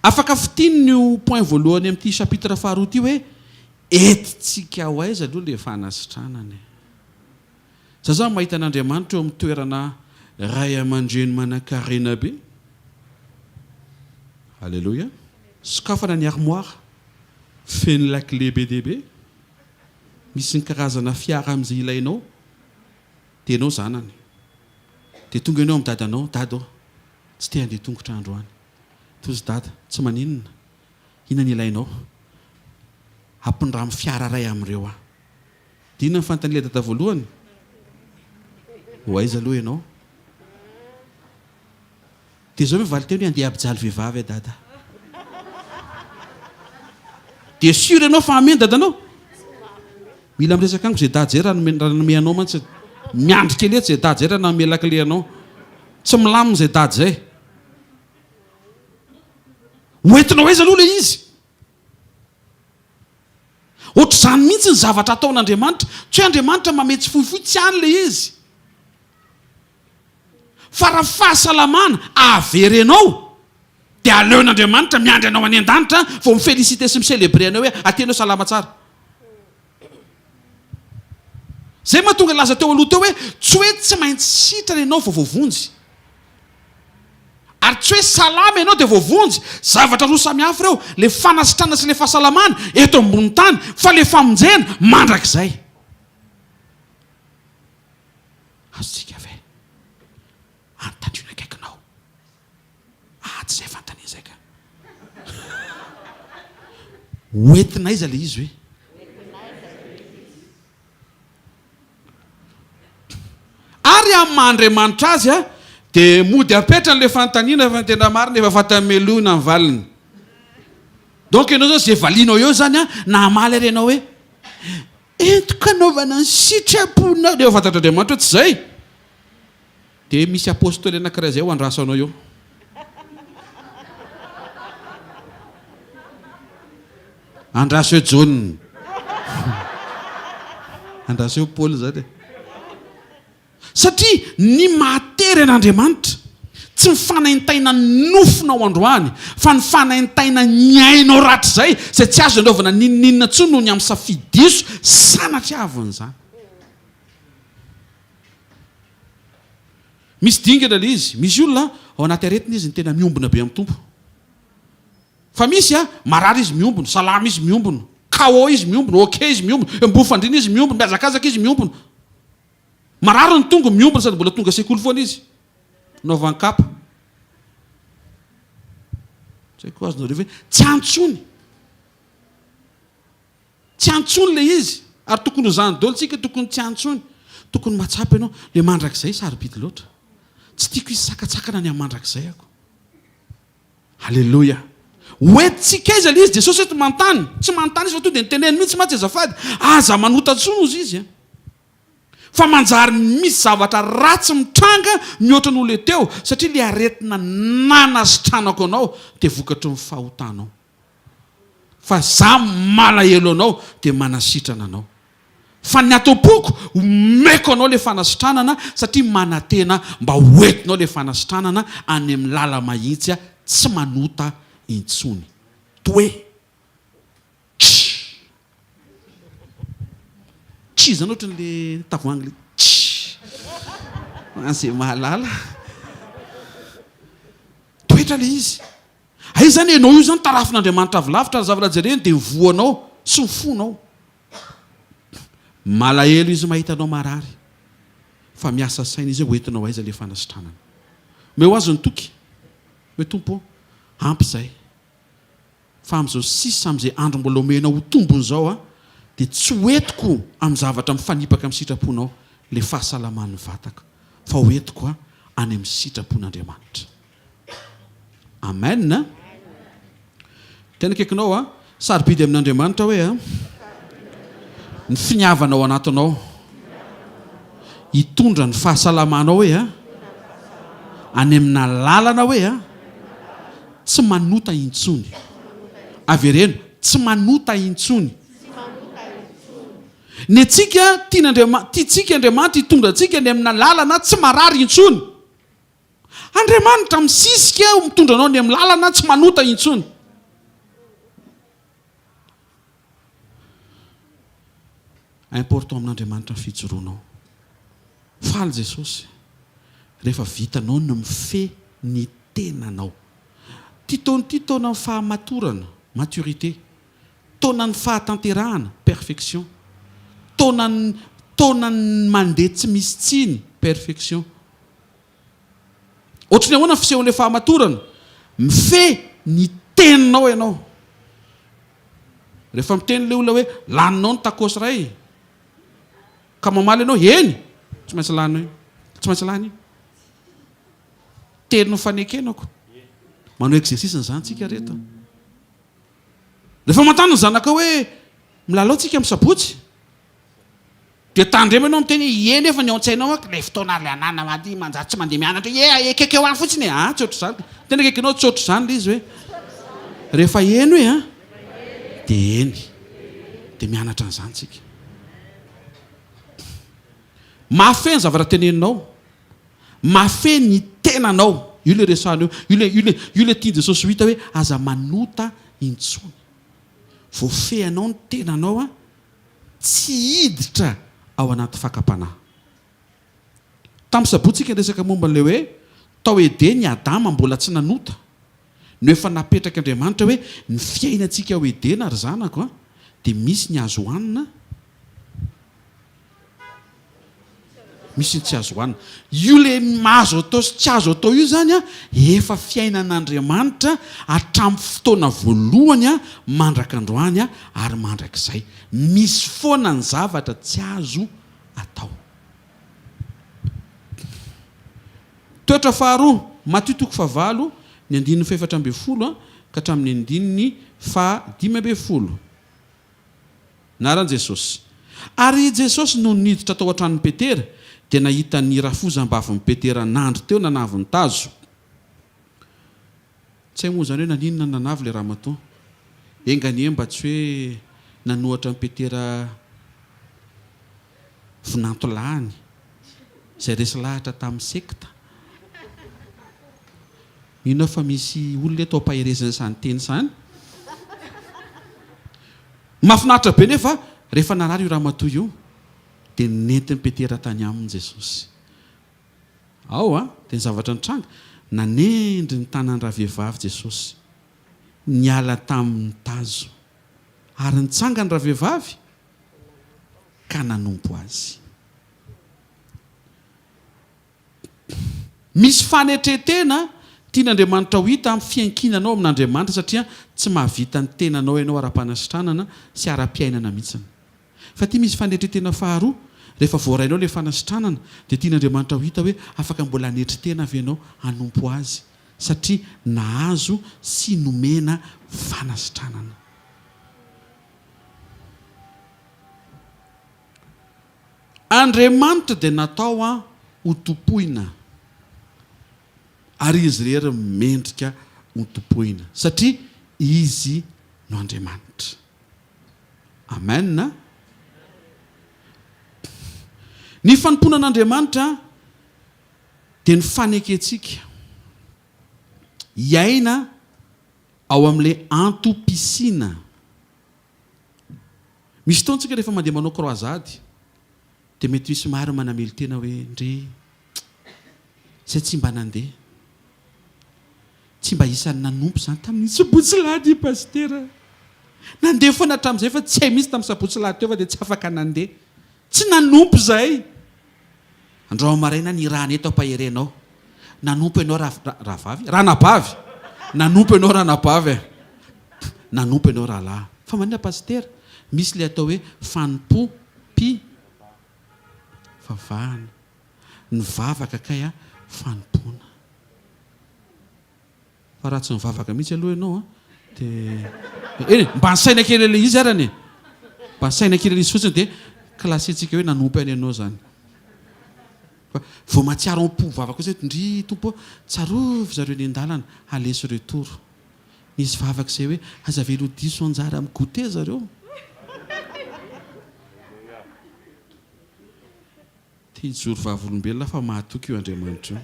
Afaka fitiny ny point voalohany amin'ity chapitre faharoa ity hoe etitsika ho aiza aloha le fanasitranana. Zaho mahita an'Andriamanitra eo amin'ny toerana ray aman-dreny manan-karena be. Alléluia. Sokafana ny armoire feno lakile be dia be. Misy ny karazana fiara amin'izay ilainao dia ianao zanany dia tonga ianao amin'ny dadanao dada tsy te handeha tongotra androany tozy dada tsy maninona ina ny ilainao ampindra amin'ny fiara ray amin'ireo dia inona ny fanontaniana dada voalohany ho aiza aloha ianao dia zao hoe valy teny hoe andeha ampijaly vehivavy dada dia sûr ianao fa ameny dadanao mila miresaka ango zay dada zay raha nome anao mantsy miandry kely eto zay dada zay raha nanome lakile anao tsy milamina zay dada zay hoentinao aiza aloha le izy ohatr'izany mihitsy ny zavatra ataon'Andriamanitra tsy hoe Andriamanitra mametsy fohifohy tsy any le izy fa raha fahasalamana averenao dia aleon'Andriamanitra miandry anao any an-danitra vao mifelicité sy miselebre anao hoe atenao salama tsara. Zay mahatonga laza teo aloha teo hoe tsy hoe tsy maintsy sitrana ianao vao voavonjy ary tsy hoe salama ianao dia voavonjy. Zavatra roa samihafa ireo le fanasitrana sy le fahasalamana eto ambony tany fa le famonjena mandrakizay. Azontsika ve antandrina akaikinao tsy zay fantany zay ka hoentina iza le izy hoe ary amin'ny mahandriamanitra azy dia mody apetra n'le fanontaniana fa tena marina efa fatamelona ny valiny. Donc ianao zao zay valinao eo zany na amaly ary ianao hoe entoka anaovana ny sitraponao dia efa fantatr'Andriamanitra tsy zay dia misy apôstôly anankiray zay ho andraso anao eo. Andraso eo John andraso eo Paul zany satria ny matery an'Andriamanitra tsy mifanaintaina nofonao androany fa ny fanaintaina ny ainao ratr'izay zay tsy azo anaovana ninninona tsony noho ny amin'ny safidiso sanatria avon'izany. misy dingana le izy, misy olona ao anaty aretina izy ny tena miombona be amin'ny tompo. Fa misy marary izy miombona, salama izy miombona, kao izy miombona, ok izy miombona, embofandrina izy miombona, miazakazaka izy miombona. Marary ny tonga miombona sady mbola tonga sekoly foana izy. Naovan-kapa. Tsy haiko azonareo ve tsy antsony. Tsy antsony le izy. Ary tokony ho zany daholo tsika, tokony tsy antsony. Tokony matsapa ianao le mandrakizay sarobidy loatra. Tsy tiako izy sakatsakana ny amandrakizay ako. Halleloja. Oentsika izy le izy Jesosy eto manontany. Tsy manontany izy fa tonga dia niteneny mihitsy matsy azafady. Aza manotatsony ozy izy. Fa manjary misy zavatra ratsy mitranga mihoatra n'olo teo satria le aretina nanasitranako anao dia vokatry ny fahotanao. Fa za malahelo anao dia manasitrana anao. Fa ny atao-poko omeko anao le fanasitranana satria manatena mba hoentinao le fanasitranana any amin'ny lala mahitsy tsy manota intsony. Toe tsy zany ohatra le tavoangy le an'izay mahalala. Toetra le izy. Ay zany ianao io zany tarafin'Andriamanitra avy lavitra zavatra jereny dia voanao sy mifonao. Malahelo izy mahita anao marary. Fa miasa saina izy hoentinao aiza le fanasitranana. Meo azy ny toky. Hoe tompo, ampy izay. Fa amin'izao sisa amin'izay andro mbola omenao ho tombony izao dia tsy hoentiko amin'ny zavatra mifanipaka amin'ny sitraponao le fahasalaman'ny vataka. Fa hoentiko any amin'ny sitrapon'Andriamanitra. Amen. Tena kekinao sarobidy amin'Andriamanitra hoe ny finiavanao anatinao hitondra ny fahasalamanao hoe any amina lalana hoe tsy manota intsony. Avereno tsy manota intsony. Ny antsika tiantsika Andriamanitra hitondra antsika ny amina lalana tsy marary intsony. Andriamanitra misisika mitondra anao ny amin'ny lalana tsy manota intsony. Important amin'Andriamanitra ny fijoroanao. Faly Jesosy. Rehefa vitanao no mifehy ny tenanao. Ty taona ny fahamatorana, maturité. Taona ny fahatanterahana, perfection. Taona ny mandeha tsy misy tsiny, perfection. Ohatrany ahoana ny fisehon'ilay fahamatorana? Mifehy ny teninao ianao. Rehefa miteny ilay olona hoe laninao ny takosy ray. Ka mamaly ianao, eny, tsy maintsy lany, tsy maintsy lany. Teny no fanekenako. Manao exercice zany tsika reto. Rehefa mantany ny zanaka hoe milalao tsika amin'ny sabotsy. Dia tandrema ianao miteny eny efa ny ao an-tsainao le fotoana le anana mady manjary tsy mandeha mianatra ekeke ho any fotsiny tsy ohatry zany. Tena kekinao tsy ohatry zany le izy hoe rehefa eny hoe dia eny dia mianatra an'izany tsika. Mafeny zavatra teneninao, mafeny ny tenanao. Io le resahana io le tia Jesosy ho hita hoe aza manota intsony. Voafehanao ny tenanao tsy hiditra ao anaty fakapanahy. Tamin'ny sabotsika resaka momba n'ilay hoe tao Edeny Adama mbola tsy nanota. No efa napetraka Andriamanitra hoe ny fiainantsika ao Edena ary zanako dia misy ny azo hohanina, misy ny tsy azo hohanina. Io le mahazo atao sy tsy azo atao io zany efa fiainan'Andriamanitra hatramin'ny fotoana voalohany mandrakandroany ary mandrakizay. Misy foana ny zavatra tsy azo atao. Toetra faharoa, Matthieu 9:9 ny 4:7 ka hatramin'ny 5:10. Naran'i Jesosy. Ary Jesosy no niditra tao an-tranon'i Petera dia nahita ny rafozam-bavin'i Petera nandro teo nanavy ny tazo. Tsy hay moa zany hoe naninona nanavy le ramatoa. Enganie mba tsy hoe nanohatra amin'ny Petera vinantolahany izay resy lahatra tamin'ny sekta. Ino fa misy olona atao paherezana sany teny izany. Mahafinaritra be nefa rehefa narary io ramatoa io dia nentin'ny Petera tany aminy Jesosy. ao dia ny zavatra nitranga nanendry ny tanany ravehivavy Jesosy niala tamin'ny tazo ary nitsanga ny ravehivavy ka nanompo azy. Misy fanetretena tian'Andriamanitra ho hita amin'ny fiankinanao amin'Andriamanitra satria tsy mahavita ny tenanao ianao ara-panasitranana sy ara-piainana mihitsiny. Fa tia misy fanetretena faharoa rehefa voarainao ilay fanasitranana dia tian'Andriamanitra ho hita hoe afaka mbola hanetritena avy ianao hanompo azy satria nahazo sy nomena fanasitranana. Andriamanitra dia natao ho topoina ary izy rehetra mendrika ho topoina satria izy no Andriamanitra. Amen. Ny fanomponan'Andriamanitra dia ny faneketsika iaina ao amin'ilay antopisiana. Misy fotoantsika rehefa mandeha manao croisade dia mety misy maro manamely tena hoe ndre izay tsy mba nandeha, tsy mba isan'ny nanompo izany tamin'ny sabotsylady pastera. Nandeha foana hatramin'izay fa tsy hay misy tamin'ny sabotsylady teo fa dia tsy afaka nandeha. Tsy nanompo izay. Andro maraina ny rana eto ampaherenao. Nanompo ianao rahavavy, ranabavy. Nanompo ianao ranabavy. Nanompo ianao rahalahy. Fa manina pastera, misy ilay atao hoe fanompo-pi vavahana. Ny vavaka kay fanompona. Fa raha tsy mivavaka mihitsy aloha ianao dia mba nsaina kely ilay izy arany. Mba nsaina kely ilay izy fotsiny dia klasentsika hoe nanompo any ianao zany. Vao matsiaro ampo vavaka kosa ndry tompo tsarovy zareo ny andalana aleso retoro. Nisy vavaka izay hoe aza velo diso anjara amin'ny goûter zareo. Tia joro vavolombelona fa mahatoky io Andriamanitra io.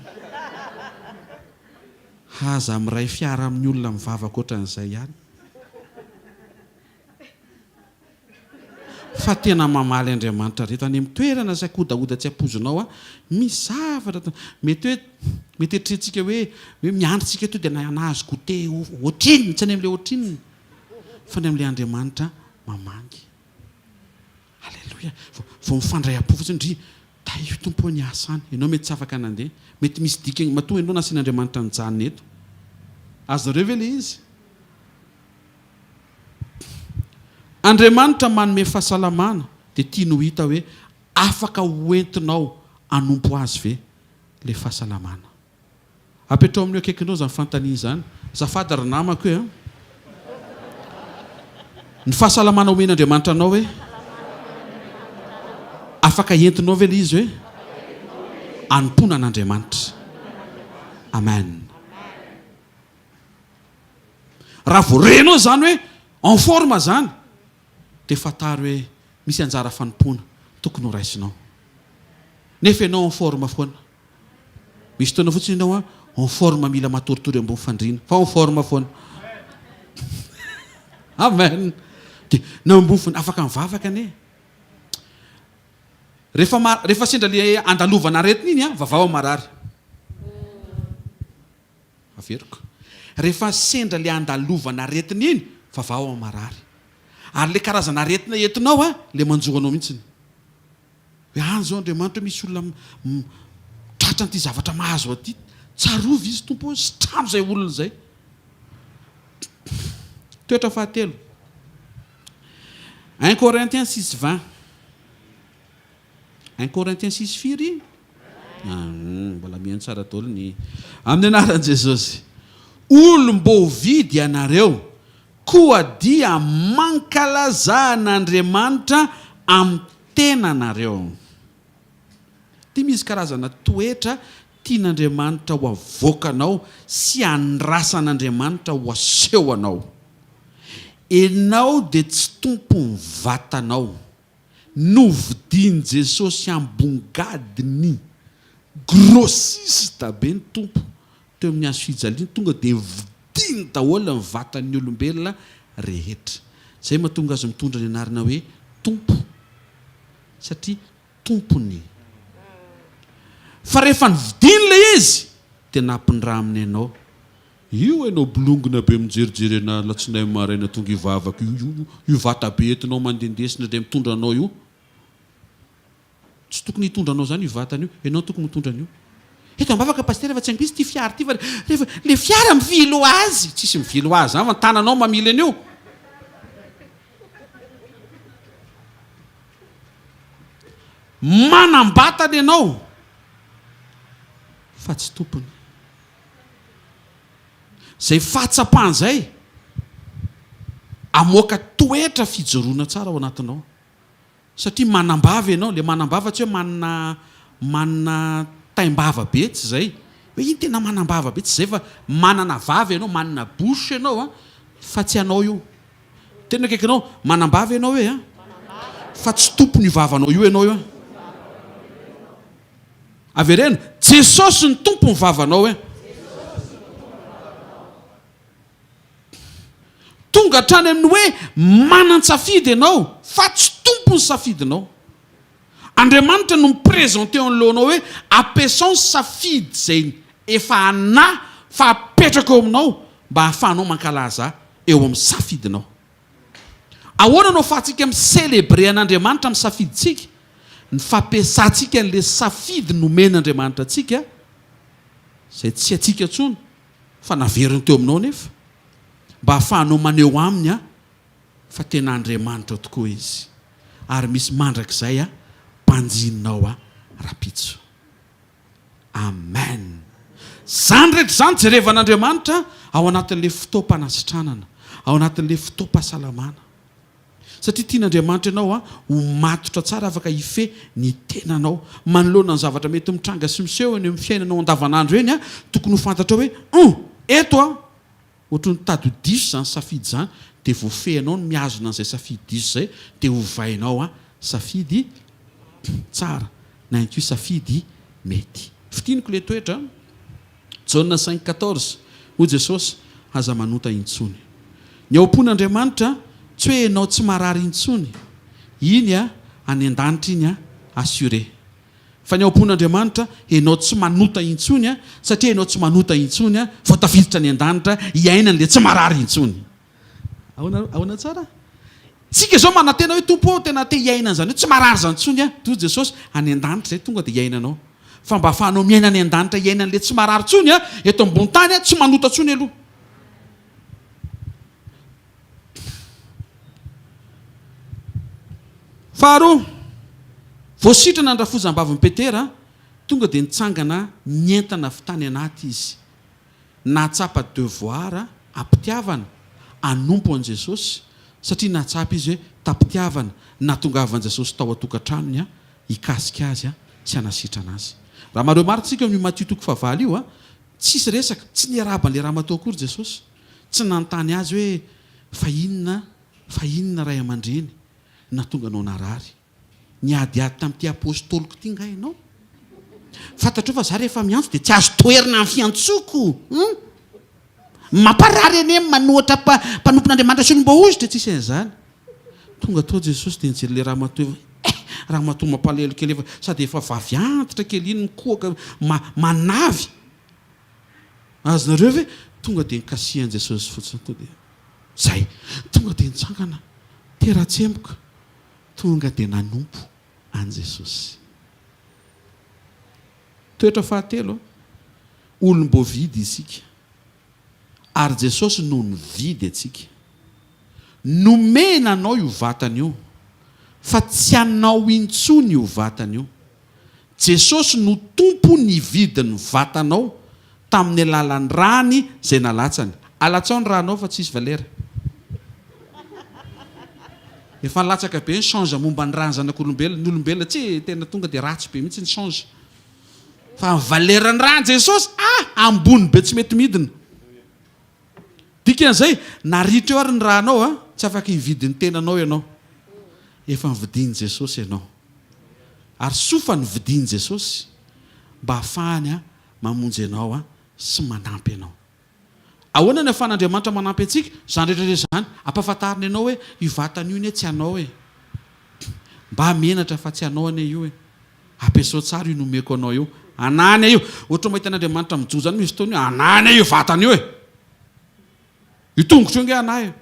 Haza amiray fiara amin'ny olona mivavaka ohatran'izay ihany. Fa tena mamaly Andriamanitra reto any amin'ny toerana izay kodaoda tsy ampozonao misy zavatra mety etrentsika hoe miandritsika to dia nahazo goûter ohatrininy tsy any amin'ilay ohatrininy fa ny amin'ilay Andriamanitra mamangy. Alleloia. Vao mifandray am-po fotsiny ndry ta io tompo ny asany ianao mety tsy afaka nandeha mety misy dikany matoa ianao nasian'Andriamanitra nijanona eto. Azonareo ve le izy? Andriamanitra manome fahasalamana dia tia no hita hoe afaka hoentinao hanompo azy ve le fahasalamana. Apetrao amin'ny akaikinao izany fantania izany. Zafady ry namako hoe ny fahasalamana homen'Andriamanitra anao hoe afaka entinao ve le izy hoe hanompona an'Andriamanitra. Amen. Raha voarenao zany hoe en forme zany dia fataro hoe misy anjara fanompona tokony ho raisinao. Nefa ianao en forme foana. Misy fotoana fotsiny ianao en forme mila matoritory ambony fandriana fa en forme foana. Amen. Dia na ambony fandriana afaka mivavaka ane. Rehefa sendra le andalovana aretina iny vavao marary. Averiko. Rehefa sendra le andalovana aretina iny vavao marary. Ary le karazana aretina entinao le manjoanao mihitsiny. Hoe anjo Andriamanitra misy olona tratra an'ity zavatra mahazo aty. Tsarovy izy tompo sy trano izay olona izay. Toetra fahatelo. 1 Corinthiens 6:20. 1 Corinthiens 6:4. Mbola mihaino tsara daholo ny amin'ny anaran'i Jesosy. Olom-bovidy ianareo koa dia mankalazan'Andriamanitra amin'ny tenanareo. Tia misy karazana toetra tian'Andriamanitra ho avoakanao sy andrasan'Andriamanitra ho aseho anao. Enao dia tsy tompo ny vatanao. Novidian'i Jesosy ambongadiny grossiste be ny tompo teo amin'ny hazo fijaliana tonga dia vidiny daholo ny vatan'ny olombelona rehetra. Izay mahatonga azy mitondra ny anarana hoe tompo satria tompony. fa rehefa nividiny le izy dia nampindraha aminy ianao. Io ianao bolongona be mijerijery ana latsinahy maraina tonga ivavaka io vatabe entinao mandendesina dia mitondra anao io. Tsy tokony hitondra anao zany io vatana io, ianao tokony mitondra an'io. Eto ambavaka pastera efa tsy angisy ty fiara ty fa rehefa le fiara mivilo azy, tsisy mivilo azy zany fa tananao mamily an'io. Manambatana ianao fa tsy tompony. Zay fahatsapahany amoaka toetra fijoroana tsara ao anatinao. Satria manambava ianao, le manambava tsy hoe manana taimbava be, tsy zay. Hoe iny tena manambava be, tsy zay fa manana vava ianao, manana bosy ianao fa tsy anao io. Tena akaiky anao manambava ianao hoe fa tsy tompony vavanao io ianao io. Avereno, Jesosy ny tompo ny vavanao tonga hatrany amin'ny hoe manan-tsafidy ianao fa tsy tompo ny safidinao. Andriamanitra no miprezente eo anoloanao hoe ampiasao safidy zay efa ana fa apetraka eo aminao mba hahafahanao mankalaza eo amin'ny safidinao. Ahoana no ahafahantsika miselebre an'Andriamanitra amin'ny safiditsika? Ny fampiasantsika n'le safidy nomen'Andriamanitra atsika, zay tsy atsika tsony fa naveriny teo aminao nefa, mba hahafahanao maneho aminy fa tena Andriamanitra tokoa izy. Ary misy mandrakizay mpanjinao rapitso. Amen. Zany rehetra zany jerevan'Andriamanitra ao anatin'le fotoam-panasitranana, ao anatin'le fotoam-pahasalamana. Satria tian'Andriamanitra ianao ho matotra tsara afaka hife ny tenanao. Manoloana ny zavatra mety mitranga sy miseho eny amin'ny fiainanao andavanandro eny tokony ho fantatra hoe eto ohatrany tady ho diso zany safidy zany dia voafehinao no miazona an'izay safidy diso zay dia hovainao safidy tsara na ihany koa safidy mety. Fitiniko le toetra Jaona 5:14 ho Jesosy aza manota intsony. Ny aompon'Andriamanitra tsy hoe ianao tsy marary intsony, iny any an-danitra iny assure. Fa ny aompon'Andriamanitra ianao tsy manota intsony satria ianao tsy manota intsony vao tafiditra any an-danitra iaina n'le tsy marary intsony. Ahoana tsara? Tsika zao manantena hoe tompo tena te iaina an'izany hoe tsy marary zany intsony toy Jesosy any an-danitra zay tonga dia iainanao. Fa mba hahafahanao miaina any an-danitra iaina n'le tsy marary intsony eto ambony tany tsy manota intsony aloha. Faharoa, voasitrana andrafozam-bavin'i Petera tonga dia nitsangana nientana avy tany anaty izy. Nahatsapa devoir ampitiavana anompo an' Jesosy satria nahatsapa izy hoe tampitiavana nahatongavan' Jesosy tao atokantranony hikasika azy sy hanasitrana azy. Raha mareo maritsika amin'ny Matthieu 9:9 io tsisy resaka, tsy niaraban'le raha matao akory Jesosy. Tsy nanontany azy hoe fa inona ray aman-dreny natonga anao narary, niadiady tamin'ity apôstôliko ty nga ianao. Fantatrao fa za rehefa miantso dia tsy azo toerina amin'ny fiantsoko. Mamparary ane manohatra mpanompon'Andriamanitra sy nomba ozitra tsisy an'izany. Tonga tao Jesosy dia nijery le raha matoa raha matoa mampalahelo kely efa sady efa vavy antitra kely iny mikoaka manavy. Azonareo ve tonga dia nikasihan' Jesosy fotsiny to dia zay tonga dia nitsangana tera-tsemboka tonga dia nanompo an' Jesosy. Toetra fahatelo, olom-boavidy isika ary Jesosy no nividy atsika. Nomena anao io vatana io fa tsy anao intsony io vatana io. Jesosy no tompo nividy ny vatanao tamin'ny alalan'ny rany zay nalatsany. Alatsao ny ranao fa tsisy valera. Efa latsaka be ny change momba ny rany zanak'olombelona. Ny olombelona tsy tena tonga dia ratsy be mihitsy ny change. Fa ny valeran'ny rany Jesosy ambony be tsy mety midina. Dikan'izay naritra eo ary ny ranao tsy afaka hividy ny tenanao ianao. Efa nividiany Jesosy ianao. Ary sofa nividiany Jesosy mba hahafahany mamonjy ianao sy manampy ianao. Ahoana ny ahafahan'Andriamanitra manampy antsika? Zany rehetrarehetra zany ampahafantarina ianao hoe io vatana io tsy anao mba menatra fa tsy anao ane io ampiasao tsara io nomeko anao io anany io ohatra mahita an'Andriamanitra mijo zany misy fotoana io anany io vatany io io tongotra io nge anahy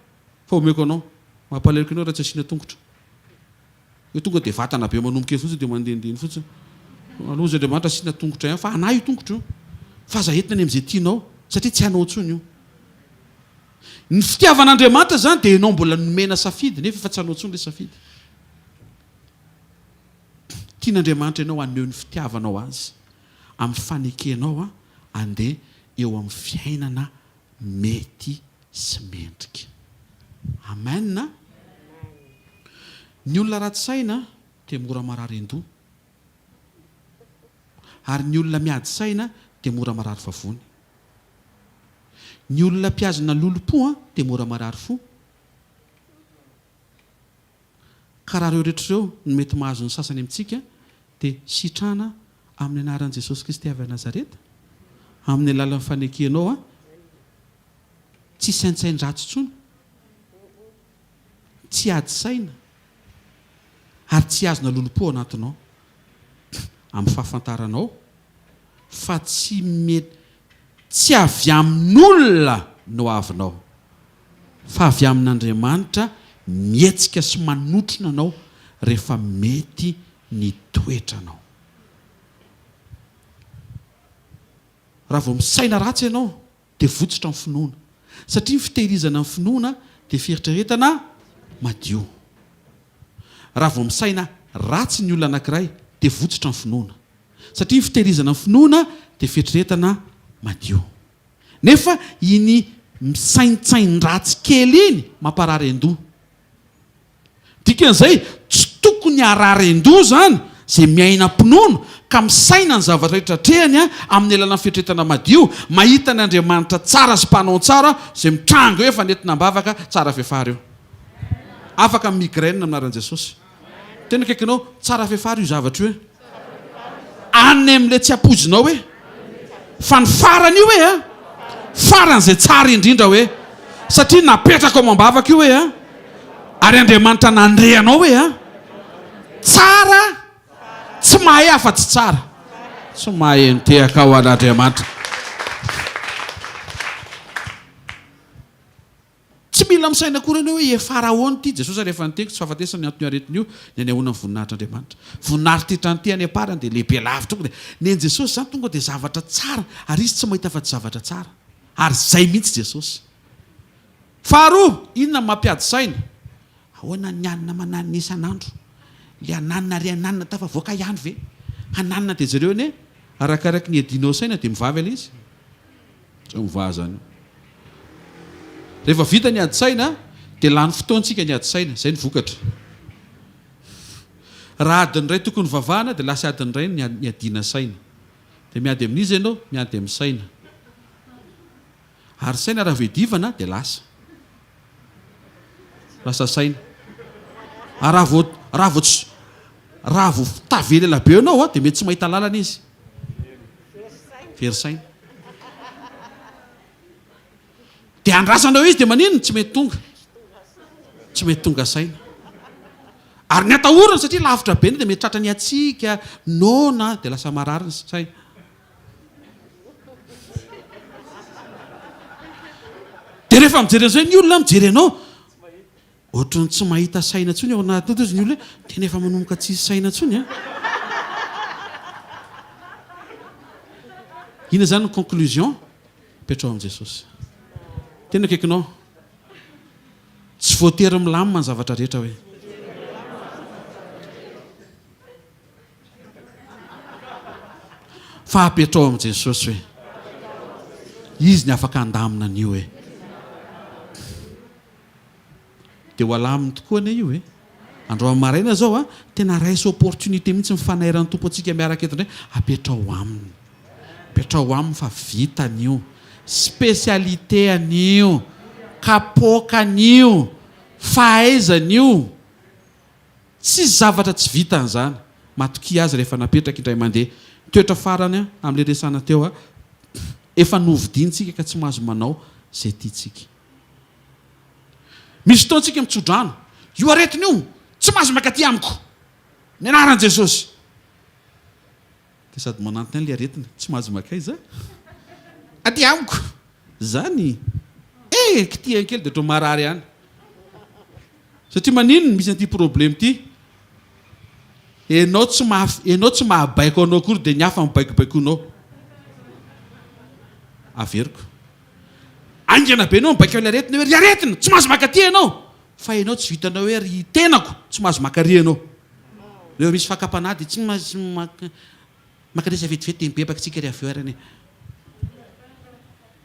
fa omeko anao mampalerika anao raha tsy asiana tongotra io tonga dia vatana be manomboka eny fotsiny dia mandehandeha fotsiny aloza Andriamanitra asiana tongotra ihany fa anahy io tongotra io fa aza entina any amin'izay tianao satria tsy hanao intsony io ny fitiavan'Andriamanitra zany dia ianao mbola nomena safidy nefa efa tsy hanao intsony ilay safidy tian'Andriamanitra ianao aneho ny fitiavanao azy amin'ny fanekenao andeha eo amin'ny fiainana mety sy mendrika amen. Ny olona ratsy saina dia mora marary an-doha ary ny olona miady saina dia mora marary vavony. Ny olona mpiazana lolopo dia mora marary fo. Karaha ireo rehetra ireo no mety mahazo ny sasany amintsika dia sitrana amin'ny anaran'i Jesosy Kristy avy a Nazareta amin'ny alalan'ny fanekenao tsy saintsain-dratsy intsony, tsy ady saina ary tsy azona lolopo anatinao amin'ny fahafantaranao fa tsy mety tsy avy amin'olona no avinao fa avy amin'Andriamanitra mietsika sy manotrona anao rehefa mety ny toetranao. Raha vao misaina ratsy ianao dia votsitra amin'ny finoana satria ny fitehirizana amin'ny finoana dia fieritreretana madio. Raha vao misaina ratsy ny olona anankiray dia votsitra amin'ny finoana satria ny fitehirizana amin'ny finoana dia fieritreretana madio. Nefa iny misaintsain-dratsy kely iny mamparary an-doha. Dikan'izay tsy tokony harary an-doha zany izay miaina mpinono ka misaina ny zavatra rehetra trehany amin'ny alalana fieritreretana madio, mahita ny Andriamanitra tsara sy mpanao tsara izay mitranga eo efa nentina mbavaka tsara fefary eo. Afaka migraine amin'anaran'i Jesosy. Tena kaikinao tsara fefary io zavatra io any amin'ilay tsy apozinao hoe fa ny farany io hoe faran'izay tsara indrindra hoe satria napetraka ao mambavaka io hoe ary Andriamanitra nandrehanao hoe tsara tsy mahay afa-tsy tsara tsy mahay nitehaka ao an'Andriamanitra. Tsy mila misaina akory ianao hoe farahoana ity Jesosy rehefa niteko tsy fahafatesana ny antony aretiny io ny anehoana ny voninahitran'Andriamanitra. Voninahitra ty any aparany dia lehibe lavitra tonga dia ny an'i Jesosy zany tonga dia zavatra tsara ary izy tsy mahita afa-tsy zavatra tsara ary zay mihitsy Jesosy. Faharoa, inona mampiady saina? Ahoana ny anina mananina isan'andro le ananina ry ananina tafavoaka ihany ve ananina dia zareo ne arakaraka ny adinao saina dia mivavy ala izy tsy mivaha zany. Rehefa vita ny ady saina dia lany fotoantsika ny ady saina izay ny vokatra. Raha adiny iray tokony vavahana dia lasa adiny iray ny adina saina dia miady amin'izy ianao miady amin'ny saina ary saina raha vedivana dia lasa saina raha vao tavely ela be anao dia mety tsy mahita lalana izy very saina dia andrasanao izy dia maninona tsy mety tonga saina ary ny atahorana satria lavitra be dia mety tratra ny atsika nona dia lasa marary ny saina. Dia rehefa mijery an'izay ny olona mijery anao ohatrany tsy mahita saina ntsony ao anatinao izy ny olona tena efa manomboka tsisy saina ntsony ina zany ny conclusion petrao amin'i Jesosy. Tena kaikinao tsy voatery milamina ny zavatra rehetra hoe fa apetrao amin'i Jesosy hoe izy ny afaka andamina an'io hoe dia ho alaminy tokoa ane io androany maraina zao tena raisy opportunité mihitsy mifanairan'ny tompo antsika miaraka eto indray apetrao aminy fa vita an'io spécialité an'io kapoka an'io fahaizan'io tsy zavatra tsy vita an'izany matoki azy rehefa napetraka indray mandeha toetra farany amin'ilay resana teo efa novidintsika ka tsy mahazo manao zay tiatsika. Misy fotoantsika mitsodrano io aretiny io tsy mahazo maka aty amiko ny anaran'i Jesosy dia sady manantona ilay aretina tsy mahazo makay za aty amiko zany kitiany kely dia ohatry marary ihany satria maninona misy an'ity problème ity enao tsy mahabaiko anao akory dia ny hafa mibaikobaiko anao averiko angana be anao mibaiko ilay aretina hoe ry aretina tsy mahazo maka ty ianao fa ianao tsy vitanao hoe ry tenako tsy mahazo makary ianao reo misy fakapanahy dia tsy mahazo makaresa vetivety mibebaka tsika ry avy eo arany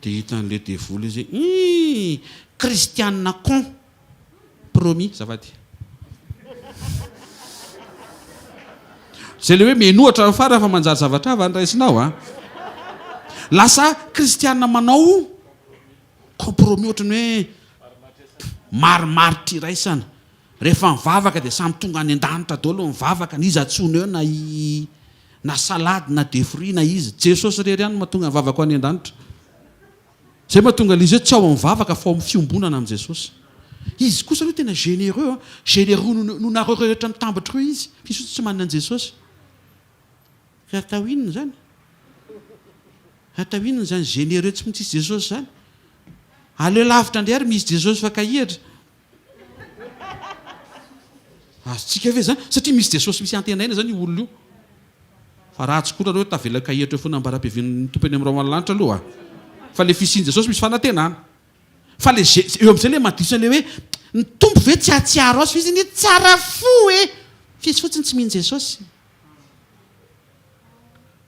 dia hitan'le devoly izy kristianina con promis zavady zay le hoe menohatra fara fa manjary zavatra avy andraisinao a lasa kristianina manao compromis ohatrany hoe marimaritra iraisana rehefa mivavaka dia samy tonga any an-danitra daholo mivavaka na izy atsona eo na salady na defruit na izy jesosy rery ihany mahatonga mivavaka any an-danitra zay mahatonga lizy hoe tsy ao mivavaka fa ao amin'ny fiombonana amin'i jesosy izy kosa aloha tena généreux no nareo rehetra mitambatra eo izy fisy tsy manana an' jesosy atao inona zany atao inona zany généreux tsy mitsisy jesosy zany aleo lavitra andray ary misy jesosy fa kahihatra azontsika ve zany satria misy jesosy misy antenaina zany io olona io fa ratsy koa raha hoe tavela kahihatra eo foana ambara-piavin'ny tompony amin'ny raomanlanitra aloha fa le fisiany jesosy misy fanantenana fa le eo amin'izay le madisona le hoe ny tompo ve tsy atsiaro azy fa izy ny tsara fo fisy fotsiny tsy mihiny jesosy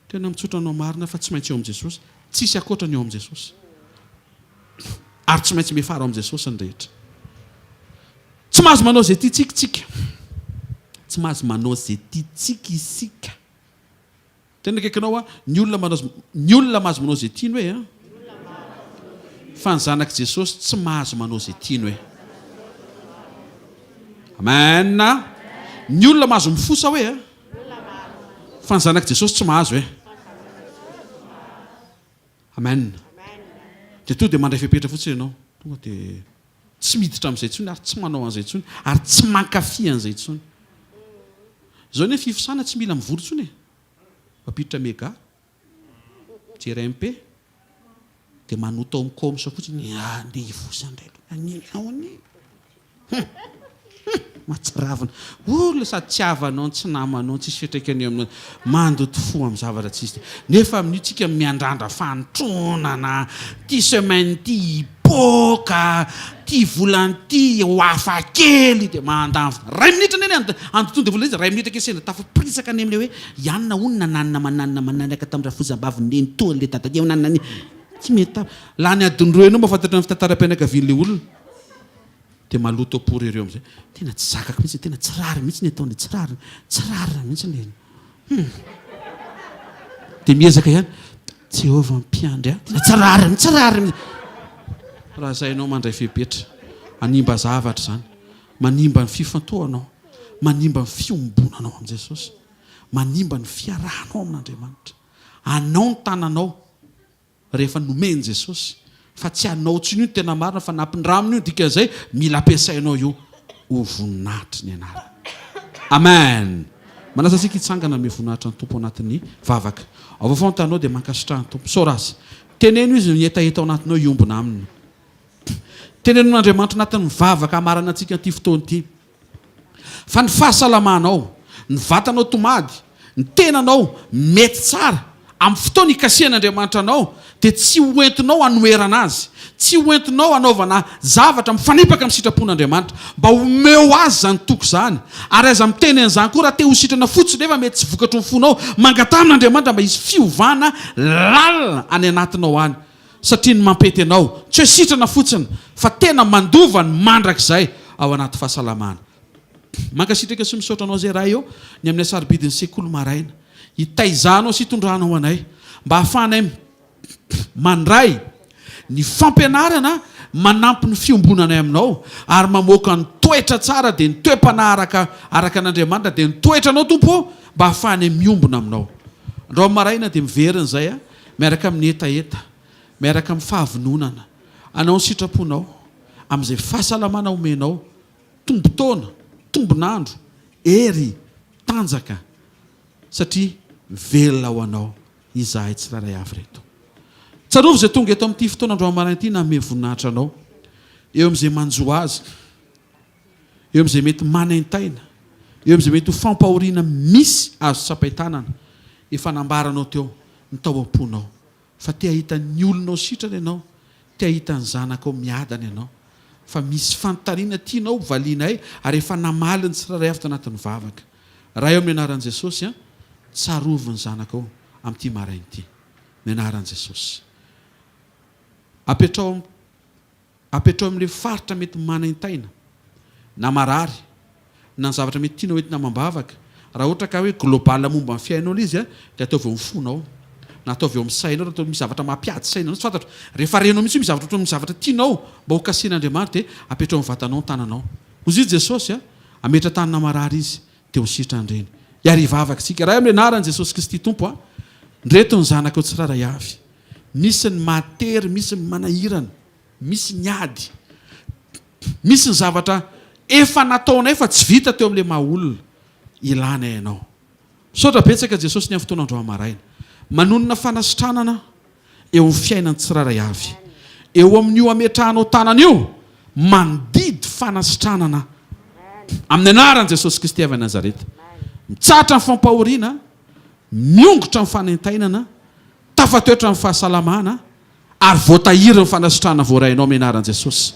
tena mitsotra anao marina fa tsy maintsy eo amin'i jesosy tsisy akoatra ny eo amin'i jesosy ary tsy maintsy mefara ao amin'i jesosy ny rehetra tsy mahazo manao zay tiatsika tsy mahazo manao zay tiatsika isika tena kaikanao a ny olona mahazo manao zay tiany hoe fa ny zanak'i jesosy tsy mahazo manao zay tiany hoe amen ny olona mahazo mifosa hoe fa ny zanak'i jesosy tsy mahazo hoe amen dia to dia mandray fepetra fotsiny ianao tonga dia tsy miditra amin'izay tsony ary tsy manao an'izay tsony ary tsy mankafy an'izay tsony zao ny hoe fifosana tsy mila mivory tsony mampiditra mega jery mp dia manota ao mikomsa fotsiny andeha hivosa indray matsaravana olona sady tsy havanao tsy namanao tsisy fitraikany aminao mandoto fo amin'ny zavatra tsisy nefa amin'io tsika miandrandra fanotronana ty semaine ty hipoka ty volanty ho hafa kely dia mandava ray minitra neny andotonde vola izy ray minitra kesena tafapirisaka any amin'le hoe ianona onona mananaka tamin'ny rafozam-bavy neny to le tatadia nanany tsy mety laha ny adin'ireo ianao mahafantatra ny fitantara-pianakavian'le olona dia maloto apory ireo amin'izay tena tsy zakako mihitsy tena tsy rary mihitsy ny ataon'le tsy rary mihitsy le dia miezaka ihany Jehova mpiandry tena tsy rary mihitsy raha zay ianao mandray fepetra animba zavatra zany manimba ny fifantohanao manimba ny fiombonanao amin'i Jesosy manimba ny fiarahanao amin'Andriamanitra anao ny tananao rehefa nomeny Jesosy fa tsy anao tsiny io tena marina fa nampindramina io dikan'izay mila ampiasainao io ho voninahitry ny anarana amen manasa sika hitsangana me voninahitra ny tompo anatin'ny vavaka avaofao ny tanao dia mankasitrahan'ny tompo sorazy teneno izy nietaeta ao anatinao iombona aminy tenenon'Andriamanitra anatin'ny vavaka amarana antsika an'ity fotoana ity fa ny fahasalamanao ny vatanao tomady ny tenanao mety tsara amin'ny fotoana ikasihan'Andriamanitra anao dia tsy hoentinao hanoerana azy tsy hoentinao hanaovana zavatra mifanipaka amin'ny sitrapon'Andriamanitra mba homeo azy zany toko zany ary aza miteny an'izany koa raha te ho sitrana fotsiny nefa mety tsy vokatry ny fonao mangatan'Andriamanitra mba hisy fiovana lalina any anatinao any satria ny mampety anao tsy hoe sitrana fotsiny fa tena mandova ny mandrakizay ao anaty fahasalamana mankasitraka sy misaotra anao zay raha eo ny amin'ny asaribidin'ny sekoly maraina hitaizanao sy hitondranao anay mba hahafahanay mandray ny fampianarana manampy ny fiombonanay aminao ary mamoaka ny toetra tsara dia ny toe-panahy araka an'Andriamanitra dia ny toetra anao tompo mba hahafahanay miombona aminao andreo maraina dia miverina izay miaraka amin'ny etaeta miaraka amin'ny fahavinonana anao ny sitraponao amin'izay fahasalamana omenao tombotaona tombonandro ery tanjaka satria velona ho anao izahay tsiraray avy reto. Tsarovy izay tonga eto amin'ity fotoanandro maraina ity na ame voninahitra anao eo amin'izay manjo azy, eo amin'izay mety manaintaina, eo amin'izay mety ho fampahoriana misy azo tsapaitanana, efa nambaranao teo ny tao am-ponao fa te ahita ny olonao sitrana ianao, te ahita ny zanakao miadana ianao, fa misy fanontaniana tianao valianay ary efa namaly ny tsiraray avy tanatin'ny vavaka. Raha eo amin'ny anaran'i Jesosy a, tsarovy ny zanakao amin'ity maraina ity, ny anaran'i Jesosy. Apetrao amin'ilay faritra mety manaintaina na marary na ny zavatra mety tianao entina mambavaka. Raha ohatra ka hoe global momba ny fiainao izy a, dia ataovy eo amin'ny fonao na ataovy eo amin'ny sainao, ataovy misy zavatra mampiady sainao. Tsy fantatro rehefa renao mihitsy misy zavatra misy zavatra tianao mba ho kasen'Andriamanitra dia apetrao amin'ny vatanao ny tananao. Hozy Jesosy a, ametra tanana marary izy teo sitrany iary vavaka tsika. Raha amin'ny anaran'i Jesosy Kristy Tompo a, ndreto ny zanakao tsiraray avy. Misy ny matery, misy ny manahirana, misy ny ady, misy ny zavatra efa nataonay fa tsy vita teo amin'ilay mahaolona, ilana ianao. Saotra betsaka Jesosy ny amin'ny fotoanandro maraina, manonona fanasitranana eo amin'ny fiainany tsiraray avy, eo amin'io ametrahanao tanana io, mandidy fanasitranana amin'ny anaran'i Jesosy Kristy avy Nazareta. Mitsatra ny fampahoriana, miongotra ny fanaintainana, tafatoetra ny fahasalamana ary voatahiry ny fanasitrana voarainao amin'ny anaran'i Jesosy.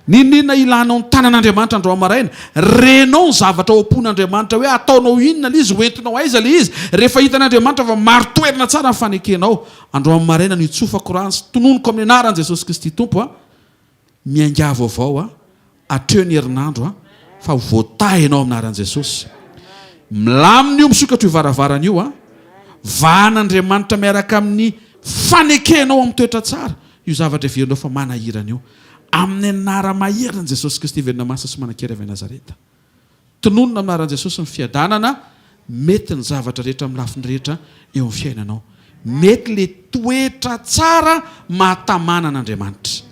Ninona ilanao ny tanan'Andriamanitra andro maraina, renao ny zavatra oampon'Andriamanitra hoe ataonao inona le izy, hoentinao aiza le izy. Rehefa hitan'Andriamanitra fa maro toerana tsara ny fanekenao, andro maraina ny itsofako rano sy tononoko amin'ny anaran'i Jesosy Kristy Tompo a, miainga vaovao a, atreo ny herinandro a, fa voatahy ianao amin'ny anaran'i Jesosy. Milamina io misokatra io varavarana io a, vahan'Andriamanitra miaraka amin'ny fanekenao amin'ny toetra tsara, io zavatra heverinao fa manahirana io. Amin'ny anara maheriny Jesosy Kristy verina masa sy manan-kery avy Nazareta. Tononona amin'ny anaran'i Jesosy ny fiadanana, mety ny zavatra rehetra amin'ny lafiny rehetra eo amin'ny fiainanao. Mety le toetra tsara mahatamana an'Andriamanitra.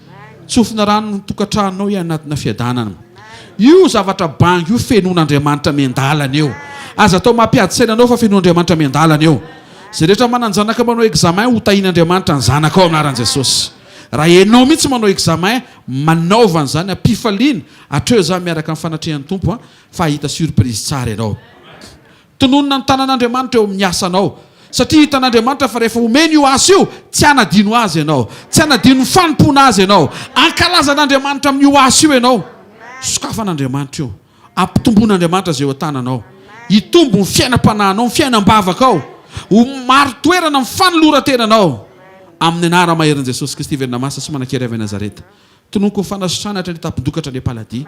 Tsofina rano ny tokantranonao anatina fiadanana. Io zavatra bangy io fenon'Andriamanitra miandalana eo. Aza atao mampiady sainanao fa fenon'Andriamanitra miandalana eo. Zay rehetra mananjanaka manao examen ho tahin'Andriamanitra ny zanakao amin'ny anaran'i Jesosy. Raha ianao mihitsy manao examen, manaovana zany ampifaliana, atreo za miaraka amin'ny fanatrehan'ny Tompo fa hita surprise tsara ianao. Tononona ny tanan'Andriamanitra eo amin'ny asanao. Satria hitan'Andriamanitra fa rehefa omeny io asa io, tsy anadino azy ianao, tsy anadino ny fanompona azy ianao, ankalazan'Andriamanitra amin'io asa io ianao. Sokafan'Andriamanitra io, ampitombon'Andriamanitra zay eo an-tananao, hitombo ny fiainam-panahinao, ny fiainam-bavakao, ho maro toerana ny fanoloran-tenanao amin'ny anara maherin'i Jesosy Kristy verina masa sy manan-kery avy Nazareta. Tononoko ny fanasitrana hatrany tapindokatra ny paladia,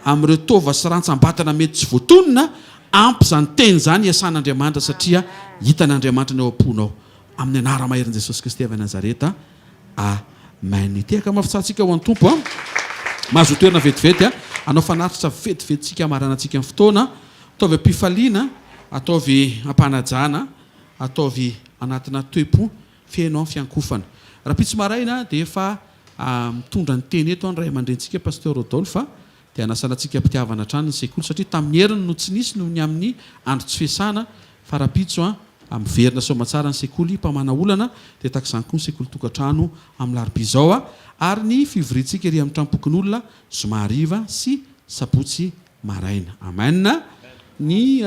amin'ireo tova sy rantsambatana mety tsy voatonona, ampy zany teny zany iasan'Andriamanitra satria hitan'Andriamanitra ny eo am-ponao. Amin'ny anara maherin'i Jesosy Kristy avy Nazareta. Amen. Tehaka mafitsatsika ho an'ny Tompo a. Mahazo toerana vetivety a, anao fanatitra vetivetytsika amaranantsika amin'ny fotoana, ataovy ampifaliana, ataovy ampanajana, ataovy anatina toe-po fiainao amin'ny fiankofana. Raha pitsy maraina dia efa mitondra ny teny eto ny ray aman-drentsika pasteur Rodolphe, dia anasanantsika mpitiavana hatrany ny sekoly satria tamin'ny heriny no tsy nisy noho ny amin'ny andro tsy fiasana, fa raha pitso miverina somatsara ny sekoly mpamana olana, dia tahaka izany koa ny sekoly tokantrano amin'ny larobia zao ary ny fivorintsika ery amin'ny trampokon'olona zomariva sy sabotsy maraina. Amen. Ny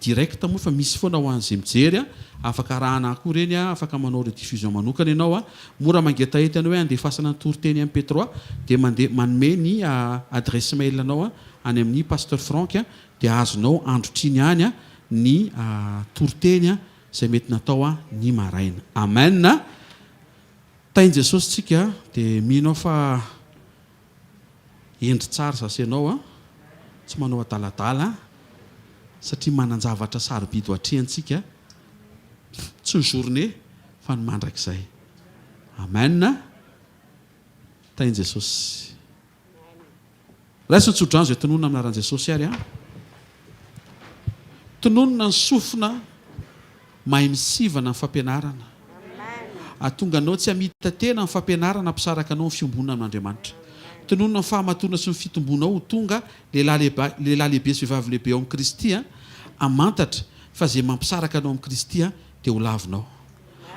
direct moa fa misy foana ho an'izay mijery afaka rahana koa reny afaka manao rediffusion manokana ianao mora mangeta eto ianao hoe andefasana ny toriteny amin'ny P3 dia manome ny adresse mail anao any amin'ny pasteur Franck dia azonao androtriny any ny toriteny izay mety natao ny maraina. Amen. Tainy Jesosy tsika dia mihinao fa endry tsara sasy ianao tsy manao adaladala satria manan-javatra sarobidy ho atrehantsika tsy ny journée fa ny mandrakizay. Amen. Tainy Jesosy. Raisy nitsodrano izay tononona amin'ny anaran'i Jesosy ary tononona ny sofina mahay misivana ny fampianarana. Atonga anao tsy hamita tena ny fampianarana ampisaraka anao ny fiombona amin'Andriamanitra. Tononona ny fahamatona sy ny fitombonao ho tonga lehilahy lehibe sy vehivavy lehibe ao amin'ny Kristy amantatra fa zay mampisaraka anao amin'ny Kristy dia ho lavinao.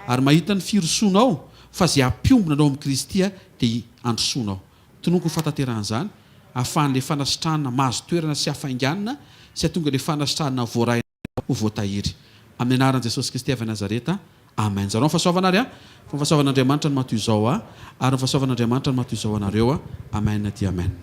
Ary mahita ny firosoanao fa zay hampiombona anao amin'ny Kristy dia androsoanao. Tononoko ho fatateran'izany ahafahan'ilay fanasitranana mahazo toerana sy hafainganana sy hahatonga ilay fanasitranana voaraina ho voatahiry. Amin'ny anaran'i Jesosy Kristy avy Nazareta. Amen. Zareo fahasoavana ary fa fahasoavan'Andriamanitra no matoy izao ary fahasoavan'Andriamanitra no matoy izao anareo. Amen dia amen.